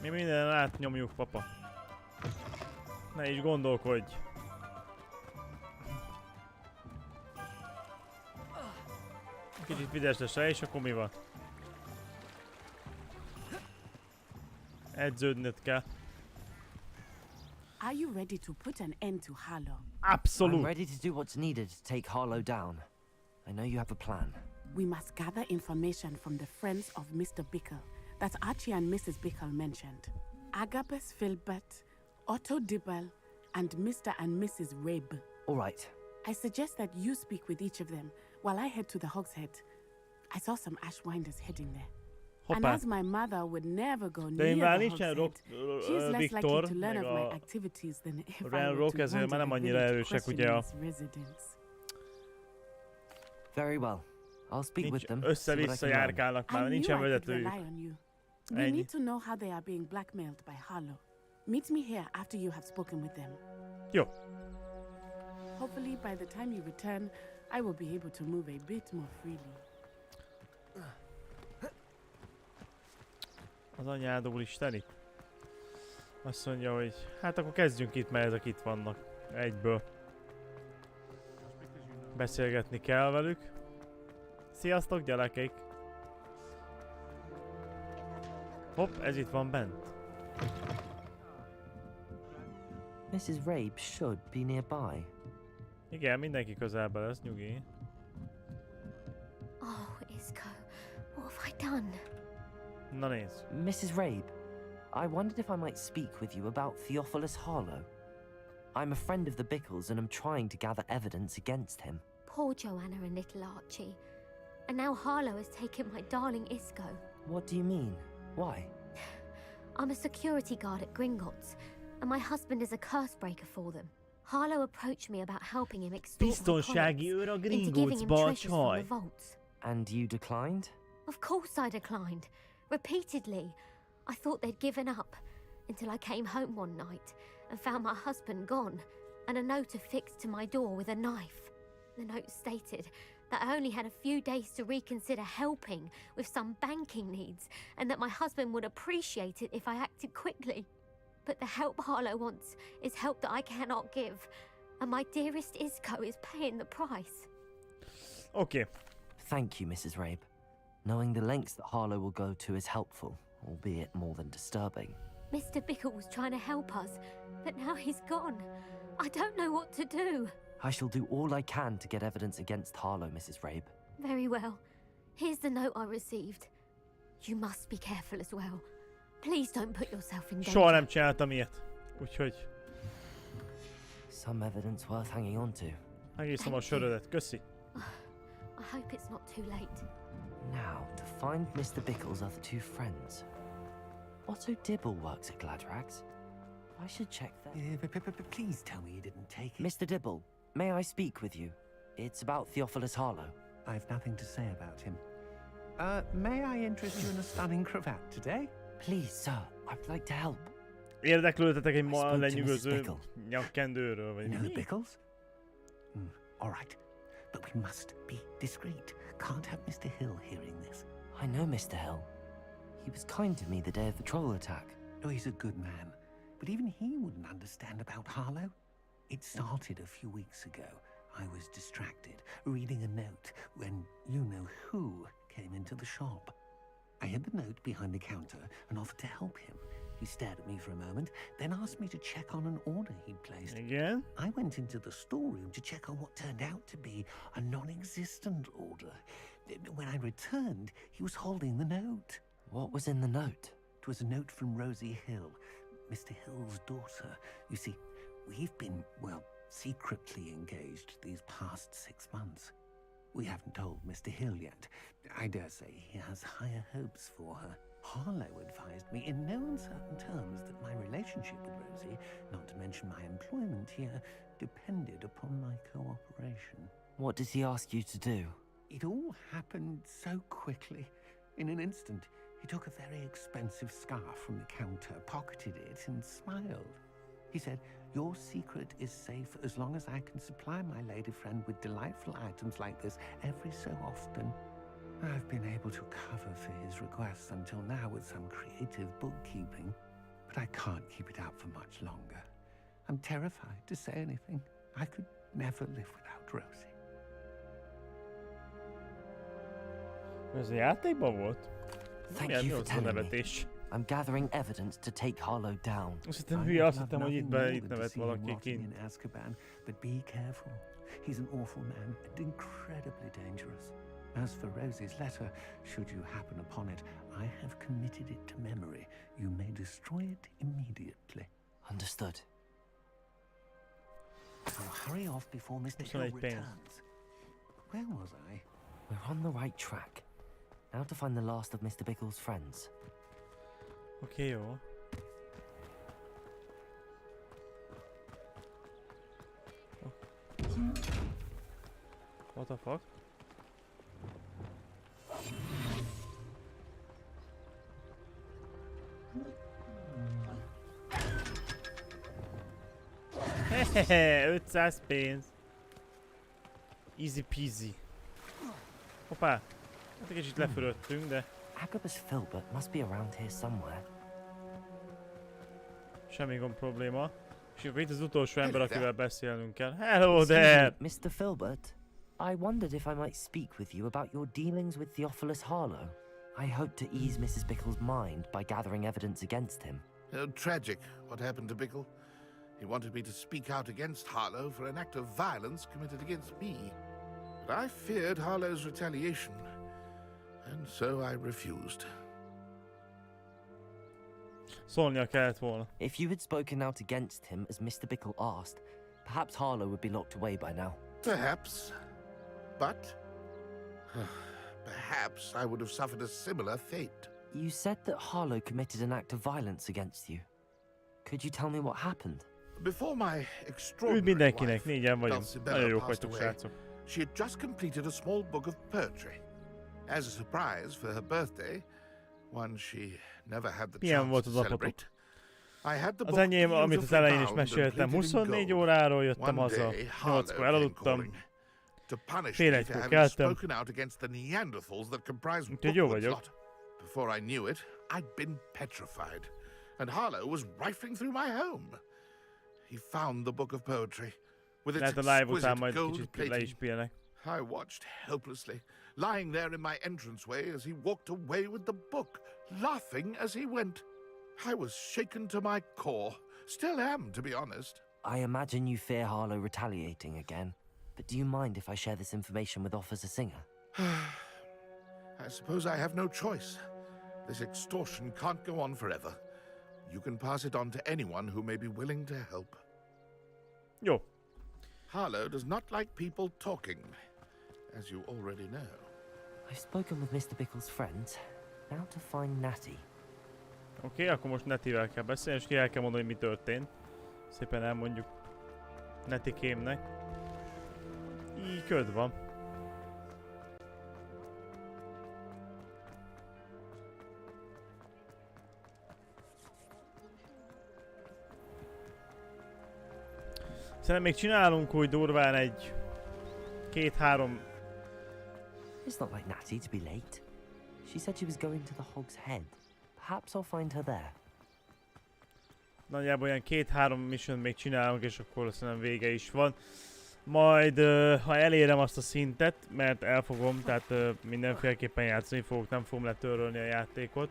Mi minden átnyomjuk, papa. Ne is gondolkodj. Kicsit videsre, és akkor mi van? Edződnöd kell. Are you ready to put an end to Harlow? Absolute. I'm ready to do what's needed to take Harlow down. I know you have a plan. We must gather information from the friends of Mr. Bickle that Archie and Mrs. Bickle mentioned. Agabus Filbert, Otto Dibble, and Mr. and Mrs. Rabe. All right. I suggest that you speak with each of them while I head to the Hogshead. I saw some Ashwinders heading there. And as my mother would never go near the Hogshead, she's less likely to learn of my activities than if I were to wander the village residence. Very well. I'll speak with them. Össze-vissza járkálnak már, nincsen vezetőjük. We need to know how they are being blackmailed by Harlow. Meet me here after you have spoken with them. Jó. Hopefully by the time you return, I will be able to move a bit more freely. Az anyád úristeni. Azt mondja, hogy hát akkor kezdjünk itt, mert ezek itt vannak. Egyből. Beszélgetni kell velük. Sziasztok, gyerekek! Hopp, ez itt van bent. Mrs. Rabe should be nearby. Igen, mindenki közelben lesz, nyugi. Oh, Isco, what have I done? Na nézd. Mrs. Rabe, I wondered if I might speak with you about Theophilus Harlow. I'm a friend of the Bickles and I'm trying to gather evidence against him. Poor Joanna and little Archie. And now Harlow has taken my darling Isco. What do you mean? Why? I'm a security guard at Gringotts, and my husband is a curse breaker for them. Harlow approached me about helping him extort Biztonsági őr a Gringottsba, csaj. And you declined? Of course I declined. Repeatedly. I thought they'd given up, until I came home one night and found my husband gone, and a note affixed to my door with a knife. The note stated that I only had a few days to reconsider helping with some banking needs, and that my husband would appreciate it if I acted quickly. But the help Harlow wants is help that I cannot give, and my dearest Isco is paying the price. Okay. Thank you, Mrs. Rabe. Knowing the lengths that Harlow will go to is helpful, albeit more than disturbing. Mr. Bickle was trying to help us, but now he's gone. I don't know what to do. I shall do all I can to get evidence against Harlow, Mrs. Rabe. Very well. Here's the note I received. You must be careful as well. Please don't put yourself in danger. Soha nem csináltam ilyet. Úgyhogy... Some evidence worth hanging on to. Megíszom a sörödet. Köszi. I hope it's not too late. Now, to find Mr. Bickle's other two friends. Otto Dibble works at Gladrags. I should check that. Please tell me you didn't take it. Mr. Dibble, may I speak with you? It's about Theophilus Harlow. I've nothing to say about him. May I interest you in a stunning cravat today? Please, sir, I'd like to help. Érdeklődtetek egy ma lenyűgöző nyakkendőről, vagy You know the mi? Bickles? All right, but we must be discreet. Can't have Mr. Hill hearing this. I know Mr. Hill. He was kind to me the day of the troll attack. Oh, he's a good man. But even he wouldn't understand about Harlow. It started a few weeks ago. I was distracted, reading a note, when you-know-who came into the shop. I hid the note behind the counter and offered to help him. He stared at me for a moment, then asked me to check on an order he'd placed. Again? I went into the storeroom to check on what turned out to be a non-existent order. When I returned, he was holding the note. What was in the note? It was a note from Rosie Hill, Mr. Hill's daughter. You see, we've been, well, secretly engaged these past 6 months. We haven't told Mr. Hill yet. I dare say he has higher hopes for her. Harlow advised me in no uncertain terms that my relationship with Rosie, not to mention my employment here, depended upon my cooperation. What does he ask you to do? It all happened so quickly. In an instant, he took a very expensive scarf from the counter, pocketed it, and smiled. He said, "Your secret is safe as long as I can supply my lady friend with delightful items like this every so often." I've been able to cover for his requests until now with some creative bookkeeping, but I can't keep it up for much longer. I'm terrified to say anything. I could never live without Rosie. Ez a játékban volt? Thank you for telling me. I'm gathering evidence to take Harlow down. Azt hittem hülye, azt hittem, hogy itt nevet valaki kint. In Azkaban, but be careful. He's an awful man and incredibly dangerous. As for Rosie's letter, should you happen upon it, I have committed it to memory. You may destroy it immediately. Understood. I'll hurry off before Mr. Hill returns. Where was I? We're on the right track. Now to find the last of Mr. Bickle's friends. Oké, jó. What the fuck? Hehehe, 500 pénz. Easy peasy. Hoppá, hát egy kicsit lefölöttünk, de... Agabus Filbert must be around here somewhere. Semmi gond probléma. És akkor itt az utolsó ember, akivel beszélnünk kell. Hello there! Mr. Filbert, I wondered if I might speak with you about your dealings with Theophilus Harlow. I hope to ease Mrs. Bickle's mind by gathering evidence against him. Tragic what happened to Bickle. He wanted me to speak out against Harlow for an act of violence committed against me. But I feared Harlow's retaliation, and so I refused. Szólnia kellett volna. If you had spoken out against him as Mr. Bickle asked, perhaps Harlow would be locked away by now. Perhaps. But perhaps I would have suffered a similar fate. You said that Harlow committed an act of violence against you. Could you tell me what happened? Before my Üdv extraordinary mindenkinek, wife, négyen vagyunk. Dulcibella, Nagyon jók passed vagytok, away, srácok. she had just completed a small book of poetry. As a surprise for her birthday, one she never had the Milyen volt chance az to apatok? celebrate. I had the Az book enyém, amit az elején is beautifully meséltem, bound and plated in 24 gold. óráról jöttem One haza, day, 8-kor Harlow came elaludtam, calling to punish fél me for egykor having keltem, spoken out against the Neanderthals that comprise úgyhogy jó Hogwarts vagyok. lot. Before I knew it, I'd been petrified, and Harlow was rifling through my home. He found the book of poetry with its Lehet a live után exquisite majd gold kicsit le is plating. pihenek. I watched helplessly, lying there in my entranceway as he walked away with the book, laughing as he went. I was shaken to my core. Still am, to be honest. I imagine you fear Harlow retaliating again, but do you mind if I share this information with Officer Singer? I suppose I have no choice. This extortion can't go on forever. You can pass it on to anyone who may be willing to help. Jó. Harlow does not like people talking, as you already know. I've spoken with Mr. Bickle's friends. Now to find Natty. Oké, akkor most Netivel kell beszélni, és ki el kell mondani, hogy mi történt. Szépen elmondjuk Netikémnek. Így köd van. Szerintem még csinálunk úgy durván egy 2-3. It's not like Natty to be late. She said she was going to the Hog's Head. Perhaps I'll find her there. Nagyjából olyan 2-3 mission még csinálunk, és akkor szerintem vége is van. Majd, ha elérem azt a szintet, mert elfogom, tehát mindenféleképpen játszani fogok, nem fogom letörölni a játékot.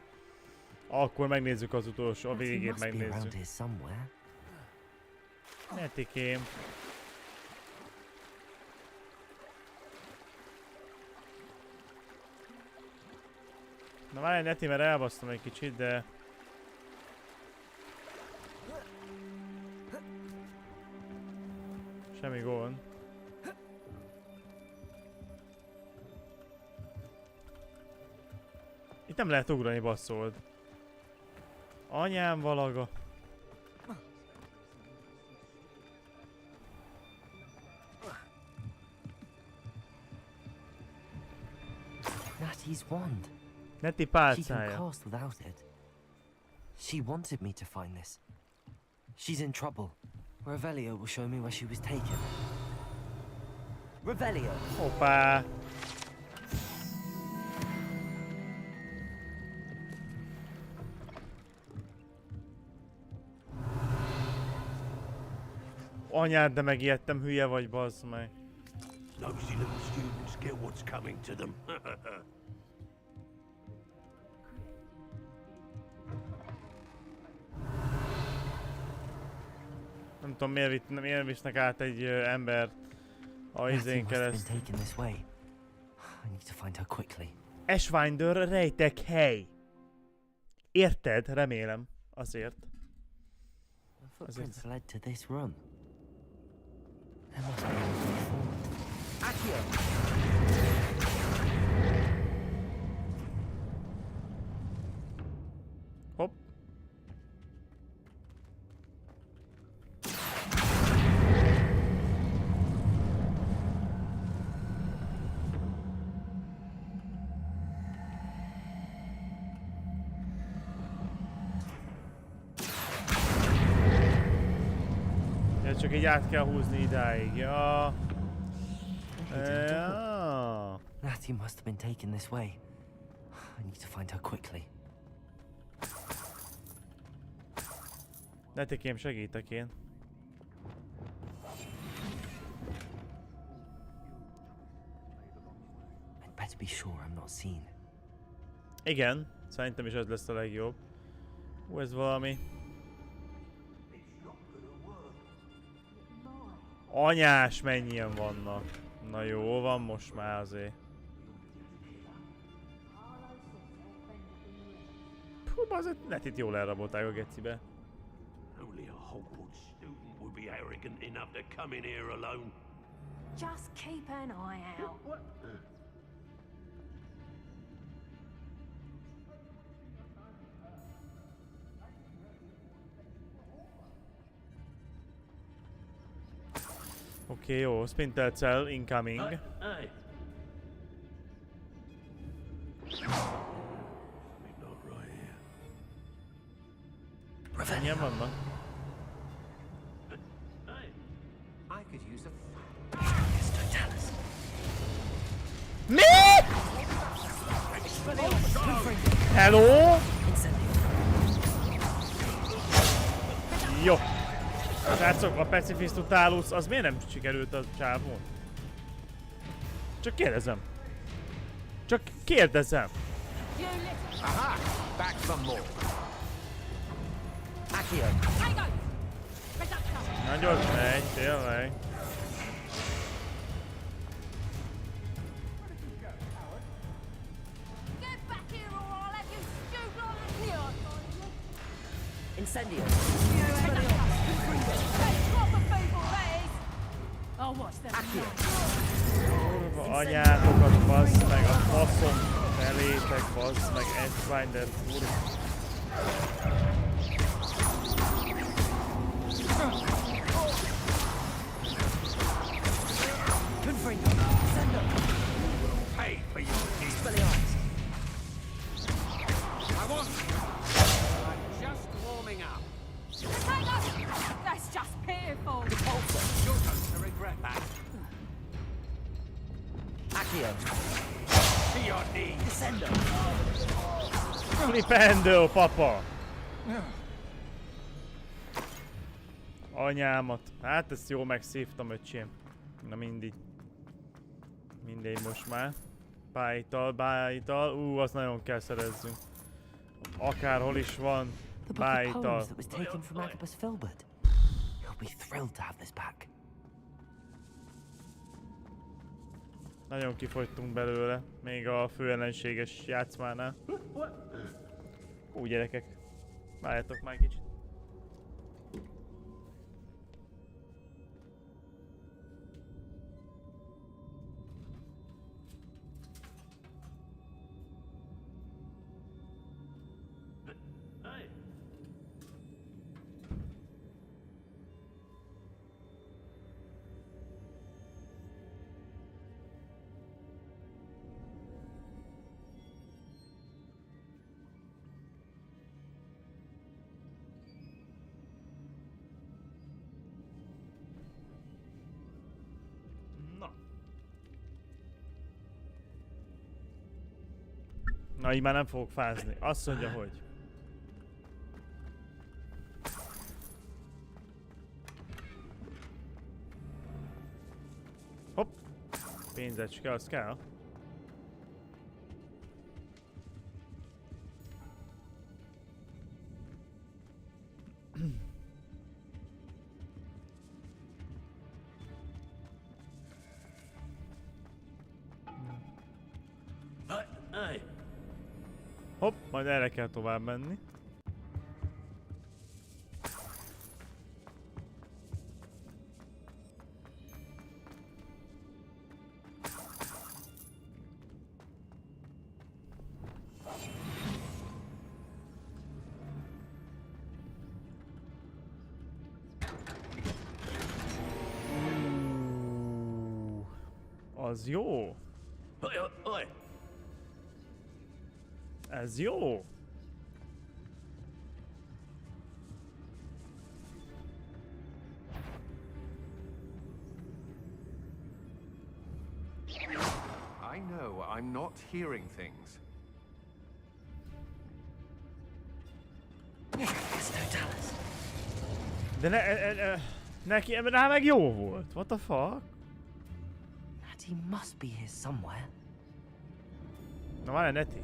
Akkor megnézzük az utolsó, a végét megnézzük. Netikém. Na várj, Neti, mert elbasztam egy kicsit, de... Semmi gond. Itt nem lehet ugrani, basszold. Anyám valaga. Natty's wand. Neti She can pálcája. cast without it. She wanted me to find this. She's in trouble. Revelio will show me where she was taken. Revelio! Hoppá! Anyád, de megijedtem, hülye vagy, bazd meg. Nosy little students get what's coming to them. Nem tudom, miért visznek át egy embert a izén keresztül. Esványdör rejtek hely. Érted? Remélem. Azért. Footprints led to this room. There must be a way forward. Accio! Hopp. Csak így át kell húzni idáig, ja. Natty must have been taken this way. I need to find her quickly. Netikém, segítek én. I'd better be sure I'm not seen. Igen, szerintem is ez lesz a legjobb. Ez valami. Anyás, mennyien vannak. Na jó, van most már azért. Puh, azért Netit jól elrabolták a gecibe. Only a Hogwarts student would be arrogant enough to come in here alone. Just keep an eye out. Oké, jó, Splinter Cell incoming. Hey. Mennyien vannak? I could use a Mi? Hello? Jó. Srácok, a Pacifist utálus, az miért nem sikerült a csávón? Csak kérdezem. Csak kérdezem. Aha! Back some more. Accio! Nagyon megy, tényleg. Incendio. Kurva anyátokat, bassz meg a faszom felétek, bassz meg Edgefinder, kurva. Pay for your deeds. I want. I'm just warming up. That's just pitiful. You're going to regret that. Accio. To your knees. Descendo. Flipendo, papa! Anyámat. Hát ezt jól megszívtam, öcsém. Na mindig. Mindegy most már. Bájital. Azt nagyon kell szerezzünk. Akárhol is van. Bájital. Nagyon kifogytunk belőle. Még a főellenséges játszmánál. Úgy gyerekek. Várjatok már kicsit. Na, így már nem fogok fázni. Azt mondja, hogy... Hopp! Pénzecske, az kell. Hopp, majd erre kell tovább menni. Az jó. Ez jó. I know I'm not hearing things. De neki rá meg jó volt. What the fuck? Natty must be here somewhere. Na várj, Neti.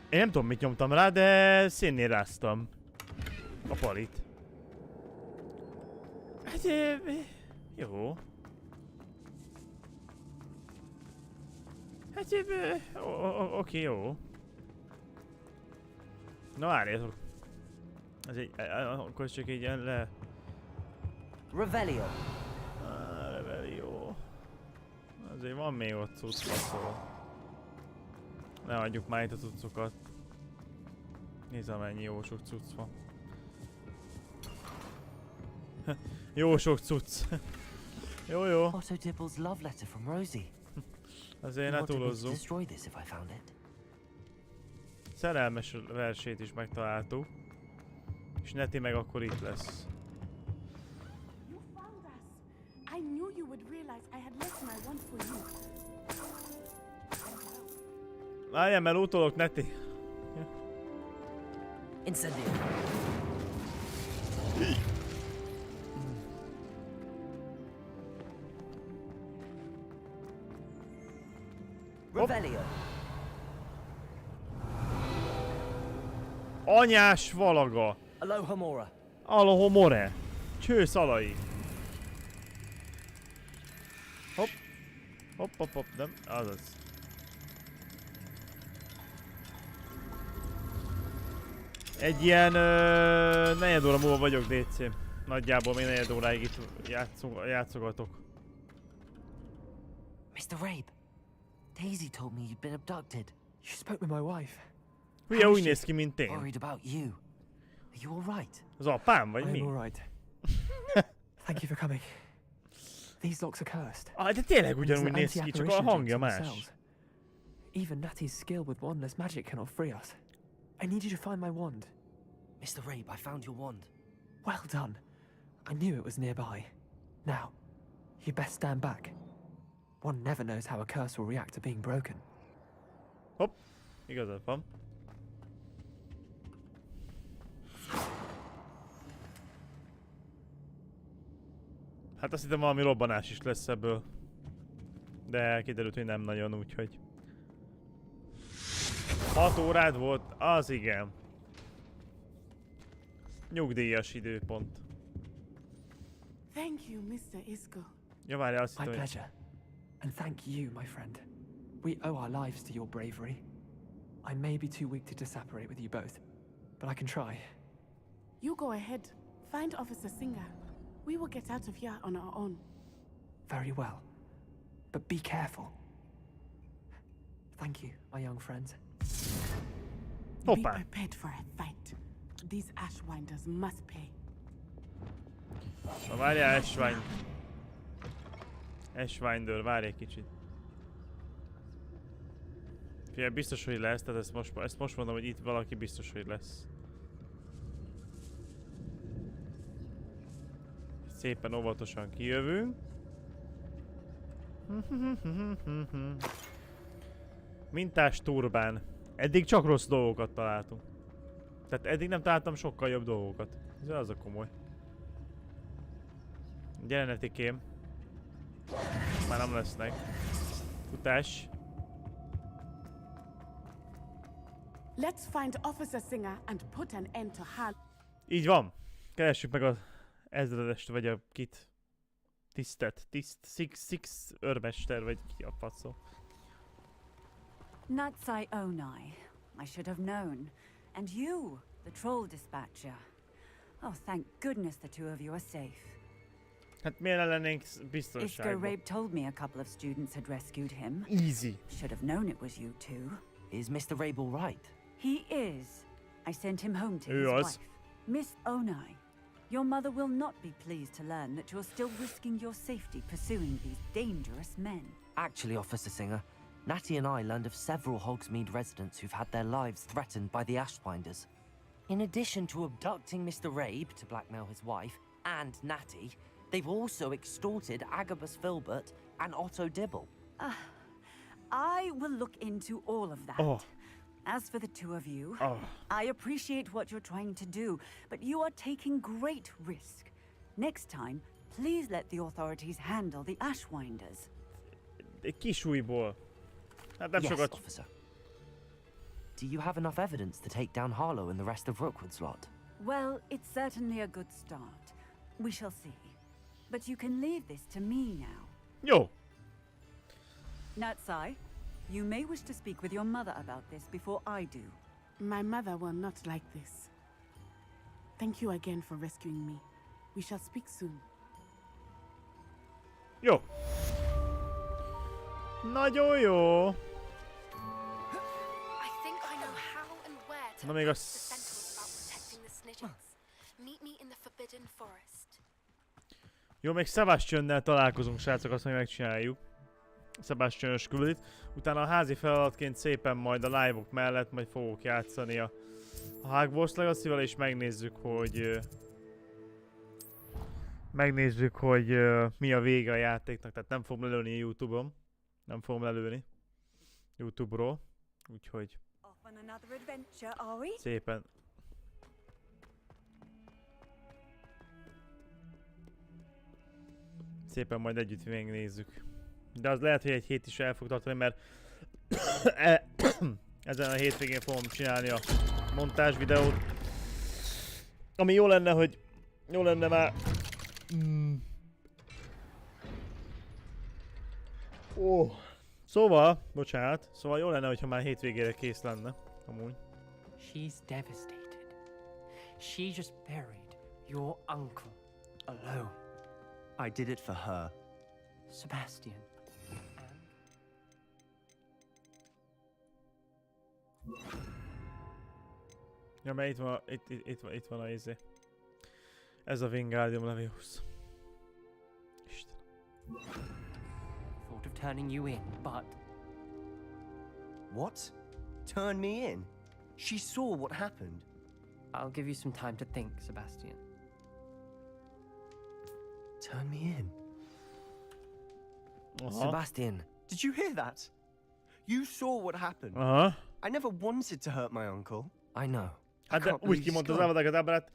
Én nem tudom, mit nyomtam rá, de szénnél ráztam a palit. Hát jó. Hát oké, jó. Na várjatok. Ez egy, akkor csak egy ilyen le... Revelio. Revelio. Azért van még ott cucc, szóval. Ne adjuk már itt a cuccokat. Nézd, amennyi jó sok cucc van. Jó sok cucc. Jó. Otto Dibble's love letter from Rosie. Azért ne túlozzunk. Szerelmes versét is megtaláltuk. És Neti meg akkor itt lesz. You found us. I knew you would realize I had left my wand for you. Várjál, mert utolok, Neti. Incendio. Revelio. Anyás valaga. Aloha Mora. Aloha more. Cső szalai. Hopp. Hopp, hopp, hopp, nem, azaz. Egy ilyen negyed óra múlva vagyok, DC. Nagyjából még negyed óráig itt játszogatok. Mr. Rabe, Daisy told me you'd been abducted. You spoke with my wife. Hülye úgy néz ki, mint én. Worried about you. Are you all right? Az apám, vagy mi? I'm all right. Thank you for coming. These locks are cursed. Ah, de tényleg ugyanúgy néz ki, csak a hangja más. Even Natty's skill with wandless magic cannot free us. I need you to find my wand. Mr. Rabe, I found your wand. Well done. I knew it was nearby. Now, you best stand back. One never knows how a curse will react to being broken. Hopp, igazad van. Hát azt hittem valami robbanás is lesz ebből. De kiderült, hogy nem nagyon, úgyhogy... 6 órád volt? Az igen. Nyugdíjas időpont. Thank you, Mr. Isco. Ja, várjál, azt hittem, My pleasure. And thank you, my friend. We owe our lives to your bravery. I may be too weak to separate with you both, but I can try. You go ahead. Find Officer Singer. We will get out of here on our own. Very well. But be careful. Thank you, my young friends. Be prepared for a fight. These Ashwinders must pay. Na várjál, Ashwinder, várj egy kicsit. Figyelj, biztos, hogy lesz, tehát ezt most mondom, hogy itt valaki biztos, hogy lesz. Szépen óvatosan kijövünk. Mintás turbán. Eddig csak rossz dolgokat találtunk. Tehát eddig nem találtam sokkal jobb dolgokat. Ez az a komoly. Gyere, netikém. Már nem lesznek. Futás. Let's find Officer Singer and put an end to Hal. Így van. Keressük meg az ezredest, vagy a kit. Six őrmester, vagy ki a faszó. Natsai Onai. I should have known. And you, the troll dispatcher. Oh, thank goodness the two of you are safe. Hát miért lennénk Isco biztonságban? Rabe told me a couple of students had rescued him. Easy. Should have known it was you two. Is Mr. Rabe all right? He is. I sent him home to his Ő az. wife. Miss Onai, your mother will not be pleased to learn that you're still risking your safety pursuing these dangerous men. Actually, Officer Singer, Natty and I learned of several Hogsmeade residents who've had their lives threatened by the Ashwinders. In addition to abducting Mr. Rabe to blackmail his wife and Natty, they've also extorted Agabus Filbert and Otto Dibble. I will look into all of that. Oh. As for the two of you, Oh. I appreciate what you're trying to do, but you are taking great risk. Next time, please let the authorities handle the Ashwinders. Egy kis újból. Hát nem Yes, sokat. officer. Do you have enough evidence to take down Harlow and the rest of Rookwood's lot? Well, it's certainly a good start. We shall see. But you can leave this to me now. Jó. Natsai, you may wish to speak with your mother about this before I do. My mother will not like this. Thank you again for rescuing me. We shall speak soon. Jó. Nagyon jó. I think I know how and where to Na még approach the sentinels about protecting the snitches. Meet me in the Forbidden Forest. Jó, még Sebastiannel találkozunk, srácok, azt majd megcsináljuk. Sebastian-ös küldit. Utána a házi feladatként szépen majd a live-ok mellett majd fogok játszani a Hogwarts Legacy-vel, és megnézzük, hogy mi a vége a játéknak. Tehát nem fogom lelőni a YouTube-on. Nem fogom lelőni YouTube-ról. Úgyhogy szépen. Szépen majd együtt megnézzük. De az lehet, hogy egy hét is el fog tartani, mert Ezen a hétvégén fogom csinálni a montázs videót. Ami jó lenne, hogy... Jó lenne már... Szóval, bocsánat, szóval jó lenne, hogyha már hétvégére kész lenne, amúgy. She's devastated. She just buried your uncle alone. I did it for her. Sebastian. Ja, mert itt van a izé. Ez a Wingardium Leviosa. Isten. Thought of turning you in, but... What? Turn me in? She saw what happened. I'll give you some time to think, Sebastian. Turn me in? Sebastian. Did you hear that? You saw what happened. I never wanted to hurt my uncle. I know. Hát de úgy kimondta az ábrát,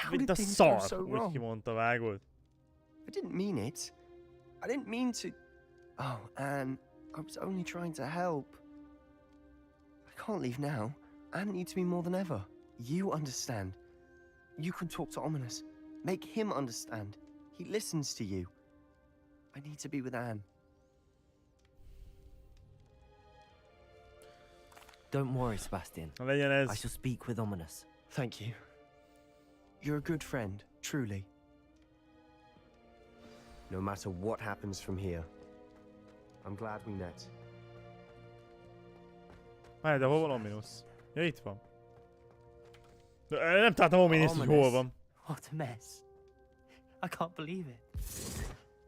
mint a szar, úgy kimondta, vágod. I didn't mean it. I didn't mean to... Oh, Anne, I was only trying to help. I can't leave now. Anne needs me more than ever. You understand. You can talk to Ominous. Make him understand. He listens to you. I need to be with Anne. Don't worry, Sebastian. I shall speak with Ominous. Thank you. You're a good friend, truly. No matter what happens from here, I'm glad we met. Várj, de hol van Ominous? Ja, itt van. De nem találtam Ominous, hogy hol van. What a mess. I can't believe it.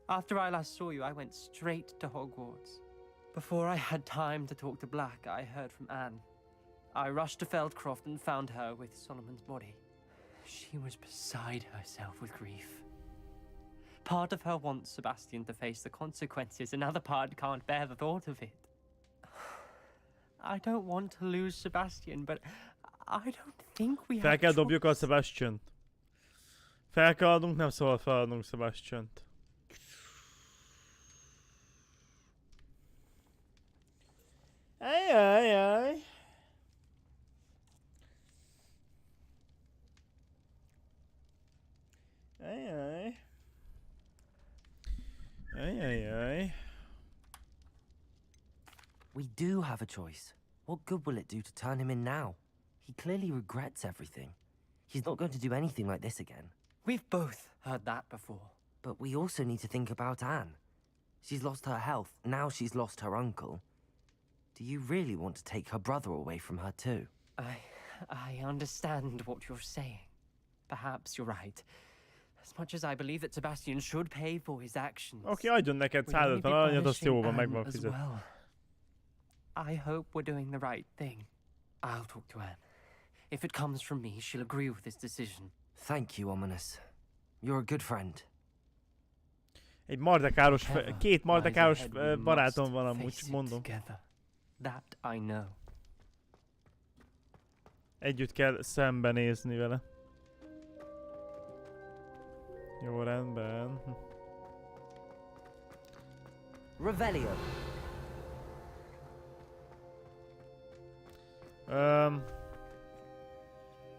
After I last saw you, I went straight to Hogwarts. Before I had time to talk to Black, I heard from Anne. I rushed to Feldcroft and found her with Solomon's body. She was beside herself with grief. Part of her wants Sebastian to face the consequences, another part can't bear the thought of it. I don't want to lose Sebastian, but I don't think we have. Fel kell dobjuk a Sebastian-t. Fel kell adnunk, nem szabad feladnunk Sebastian-t. Ajajaj. Ajaj. Ajajaj. We do have a choice. What good will it do to turn him in now? He clearly regrets everything. He's not going to do anything like this again. We've both heard that before. But we also need to think about Anne. She's lost her health, now she's lost her uncle. Do you really want to take her brother away from her too? I understand what you're saying. Perhaps you're right. As much as I believe that Sebastian should pay for his actions. Oké, adjon neked 150 aranyat, azt jó van, meg van fizet. I hope we're doing the right thing. I'll talk to Anne. If it comes from me, she'll agree with this decision. Thank you, Ominous. You're a good friend. Egy mardekáros, két mardekáros barátom van amúgy, csak mondom. That I know. Együtt kell szembenézni vele. Jó, rendben. Revelio.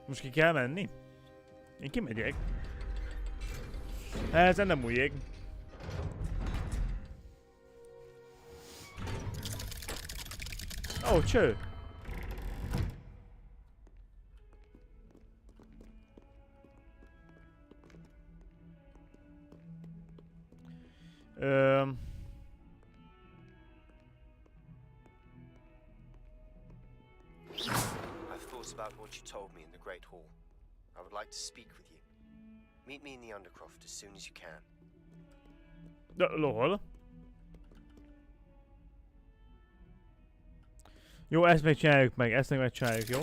Most ki kell menni? Én kimegyek. Ezen nem új ég. Ó, cső! I've thought about what you told me in the Great Hall. I would like to speak with you. Meet me in the Undercroft as soon as you can. Lol. Jó, ezt még csináljuk meg, ezt még megcsináljuk, jó?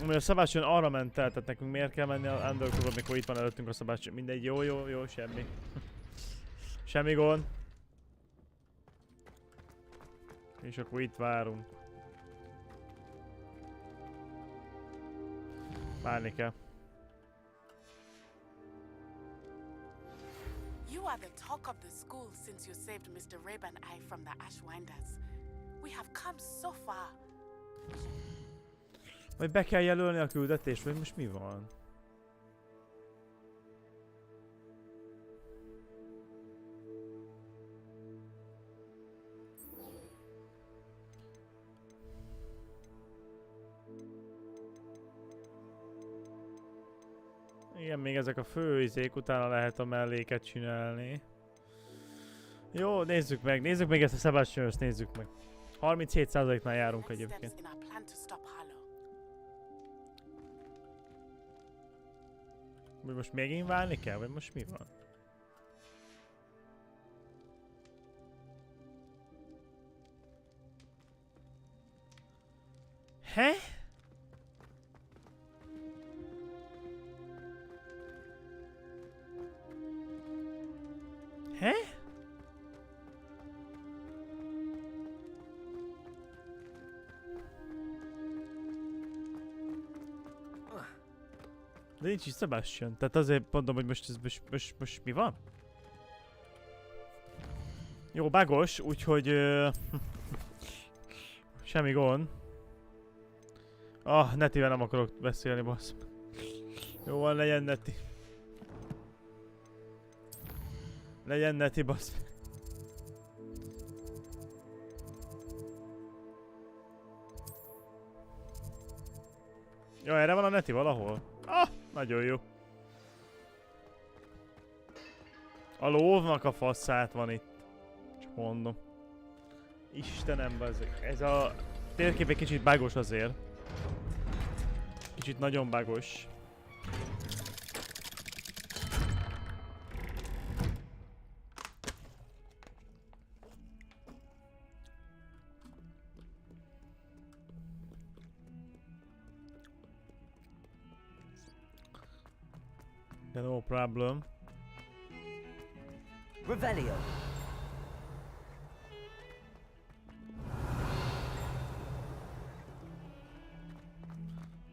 Mert a Sebastian arra ment el, tehát nekünk miért kell menni a Undercroftba, mikor itt van előttünk a Sebastian. Mindegy, jó, semmi. Semmi gond. És akkor itt várunk. Várni kell. You You are the talk of the school since you saved Mr. Rabe and I from the Ashwinders. We have come so far. Vagy be kell jelölni a küldetést, vagy most mi van? Igen, még ezek a fő izék, utána lehet a melléket csinálni. Jó, nézzük meg ezt a Sebastian-öst, nézzük meg. 37%-nál járunk egyébként. Vagy most megint válni kell, vagy most mi van? He? He? De nincs is Sebastian, tehát azért mondom, hogy most mi van? Jó, bugos, úgyhogy... semmi gond. Netivel nem akarok beszélni, bassz. Jó van, legyen Neti. Legyen Neti, bassz. Jó, erre van a Neti valahol? Nagyon jó. A lóvnak a faszát van itt. Csak mondom. Istenem, bazzeg. Ez a térkép egy kicsit bugos azért. Kicsit nagyon bugos. No problem. Revelio.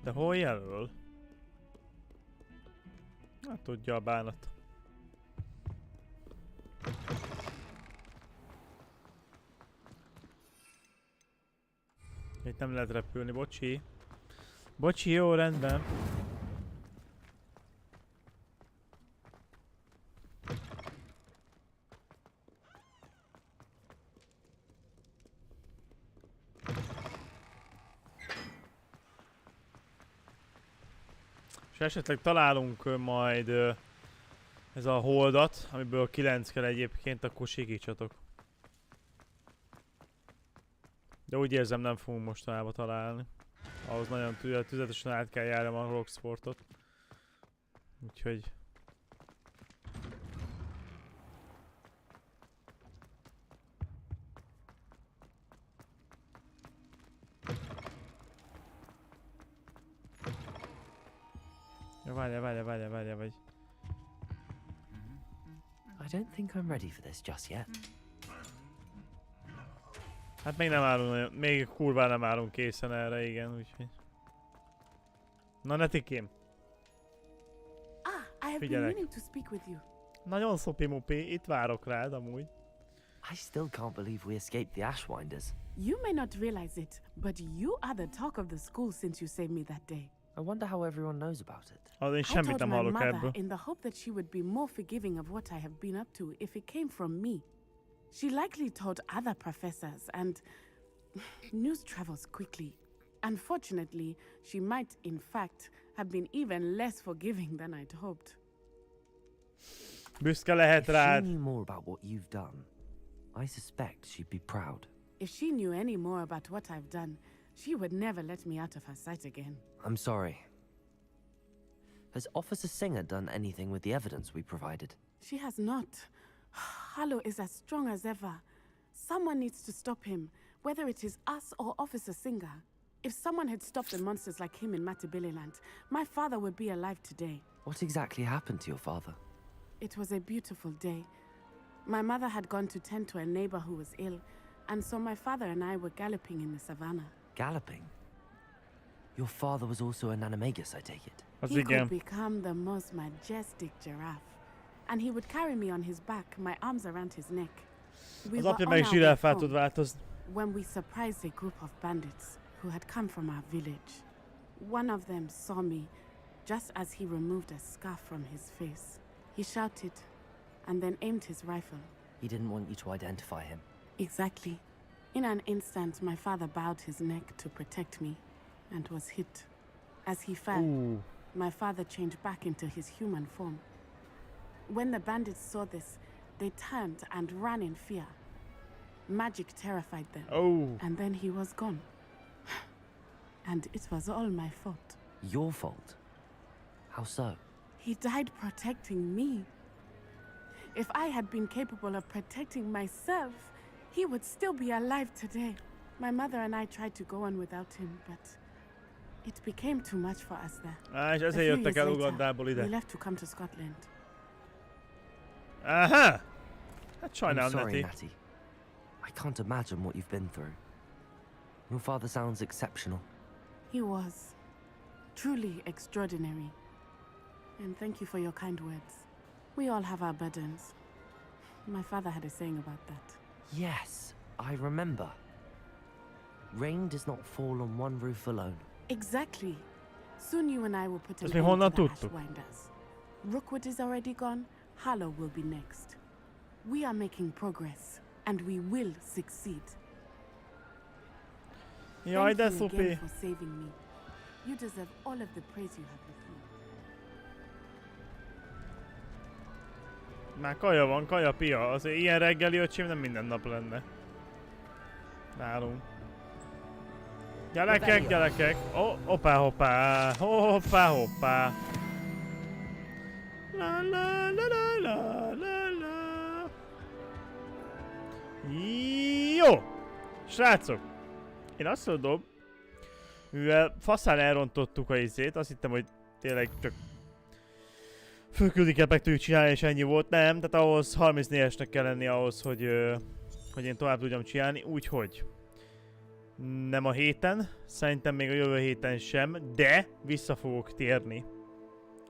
De hol jelöl? Hát tudja a bánat. Itt nem lehet repülni, bocsi. Bocsi, jó, rendben. És esetleg találunk majd ez a holdat, amiből 9 kell egyébként, akkor sikítsatok. De úgy érzem, nem fogunk mostanában találni. Ahhoz nagyon tüzetesen át kell járnom a Roxfortot. Úgyhogy... Ja, várjál, vagy. I don't think I'm ready for this just yet. Hát még nem állunk nagyon, még kurván nem állunk készen erre, igen, úgyhogy... Na, Netikém. I have been meaning to speak with you. Nagyon szopi-mopi, itt várok rád amúgy. I still can't believe we escaped the Ashwinders. You may not realize it, but you are the talk of the school since you saved me that day. I wonder how everyone knows about it. Én semmit nem hallok ebből. In the hope that she would be more forgiving of what I have been up to if it came from me. She likely told other professors, and news travels quickly. Unfortunately, she might, in fact, have been even less forgiving than I'd hoped. Büszke lehet rád. If she knew more about what you've done, I suspect she'd be proud. If she knew any more about what I've done, she would never let me out of her sight again. I'm sorry. Has Officer Singer done anything with the evidence we provided? She has not. Harlow is as strong as ever. Someone needs to stop him, whether it is us or Officer Singer. If someone had stopped the monsters like him in Matabeleland, my father would be alive today. What exactly happened to your father? It was a beautiful day. My mother had gone to tend to a neighbor who was ill, and so my father and I were galloping in the savannah. Galloping? Your father was also an animagus, I take it? He could become the most majestic giraffe. and he would carry me on his back, my arms around his neck. Az apja meg zsiráffá tud változni. When we surprised a group of bandits who had come from our village. One of them saw me just as he removed a scarf from his face. He shouted and then aimed his rifle. He didn't want you to identify him. Exactly. In an instant, my father bowed his neck to protect me and was hit. As he fell, my father changed back into his human form. When the bandits saw this, they turned and ran in fear. Magic terrified them. And then he was gone. And it was all my fault. Your fault? How so? He died protecting me. If I had been capable of protecting myself, he would still be alive today. My mother and I tried to go on without him, but it became too much for us there. És ezért jöttek el Ugandából ide. We left to come to Scotland. Aha! Hát I'm sajnálom, sorry, Natty. Natty. I can't imagine what you've been through. Your father sounds exceptional. He was. Truly extraordinary. And thank you for your kind words. We all have our burdens. My father had a saying about that. Yes, I remember. Rain does not fall on one roof alone. Exactly. Soon you and I will put an Ezt end mi honnan to the tudtuk? Ashwinders. Rookwood is already gone. Harlow will be next. We are making progress, and we will succeed. Jaj, de Thank you szupi. again for saving me. You deserve all of the praise you have with me. Már kaja van, kaja pia. Azért ilyen reggeli öcsém nem minden nap lenne. Nálunk. Gyerekek, gyerekek! Hoppá, hoppá! Hoppá, hoppá! La la la la la la la. Jó! Srácok! Én azt mondom, mivel faszán elrontottuk a izét, azt hittem, hogy tényleg csak fölküldik el, meg tudjuk csinálni, és ennyi volt. Nem, tehát ahhoz 34-esnek kell lenni ahhoz, hogy én tovább tudjam csinálni, úgyhogy nem a héten, szerintem még a jövő héten sem, de vissza fogok térni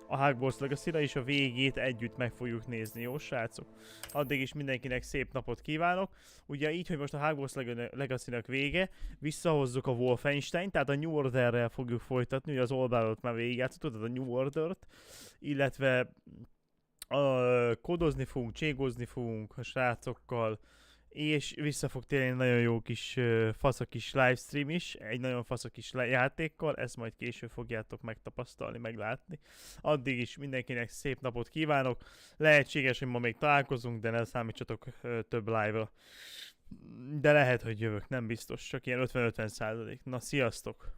a Hogwarts Legacy-ra, és a végét együtt meg fogjuk nézni, jó srácok? Addig is mindenkinek szép napot kívánok. Ugye így, hogy most a Hogwarts Legacy-nak vége, visszahozzuk a Wolfenstein, tehát a New Order-rel fogjuk folytatni, ugye az oldalot már végigjátszottuk, tehát a New Order-t, illetve kodozni fogunk, cségózni fogunk a srácokkal, és vissza fog térni egy nagyon jó kis faszakis livestream is, egy nagyon faszakis játékkal, ezt majd később fogjátok megtapasztalni, meglátni. Addig is mindenkinek szép napot kívánok, lehetséges, hogy ma még találkozunk, de ne számítsatok több live-ra. De lehet, hogy jövök, nem biztos, csak ilyen 50-50%. Na, sziasztok!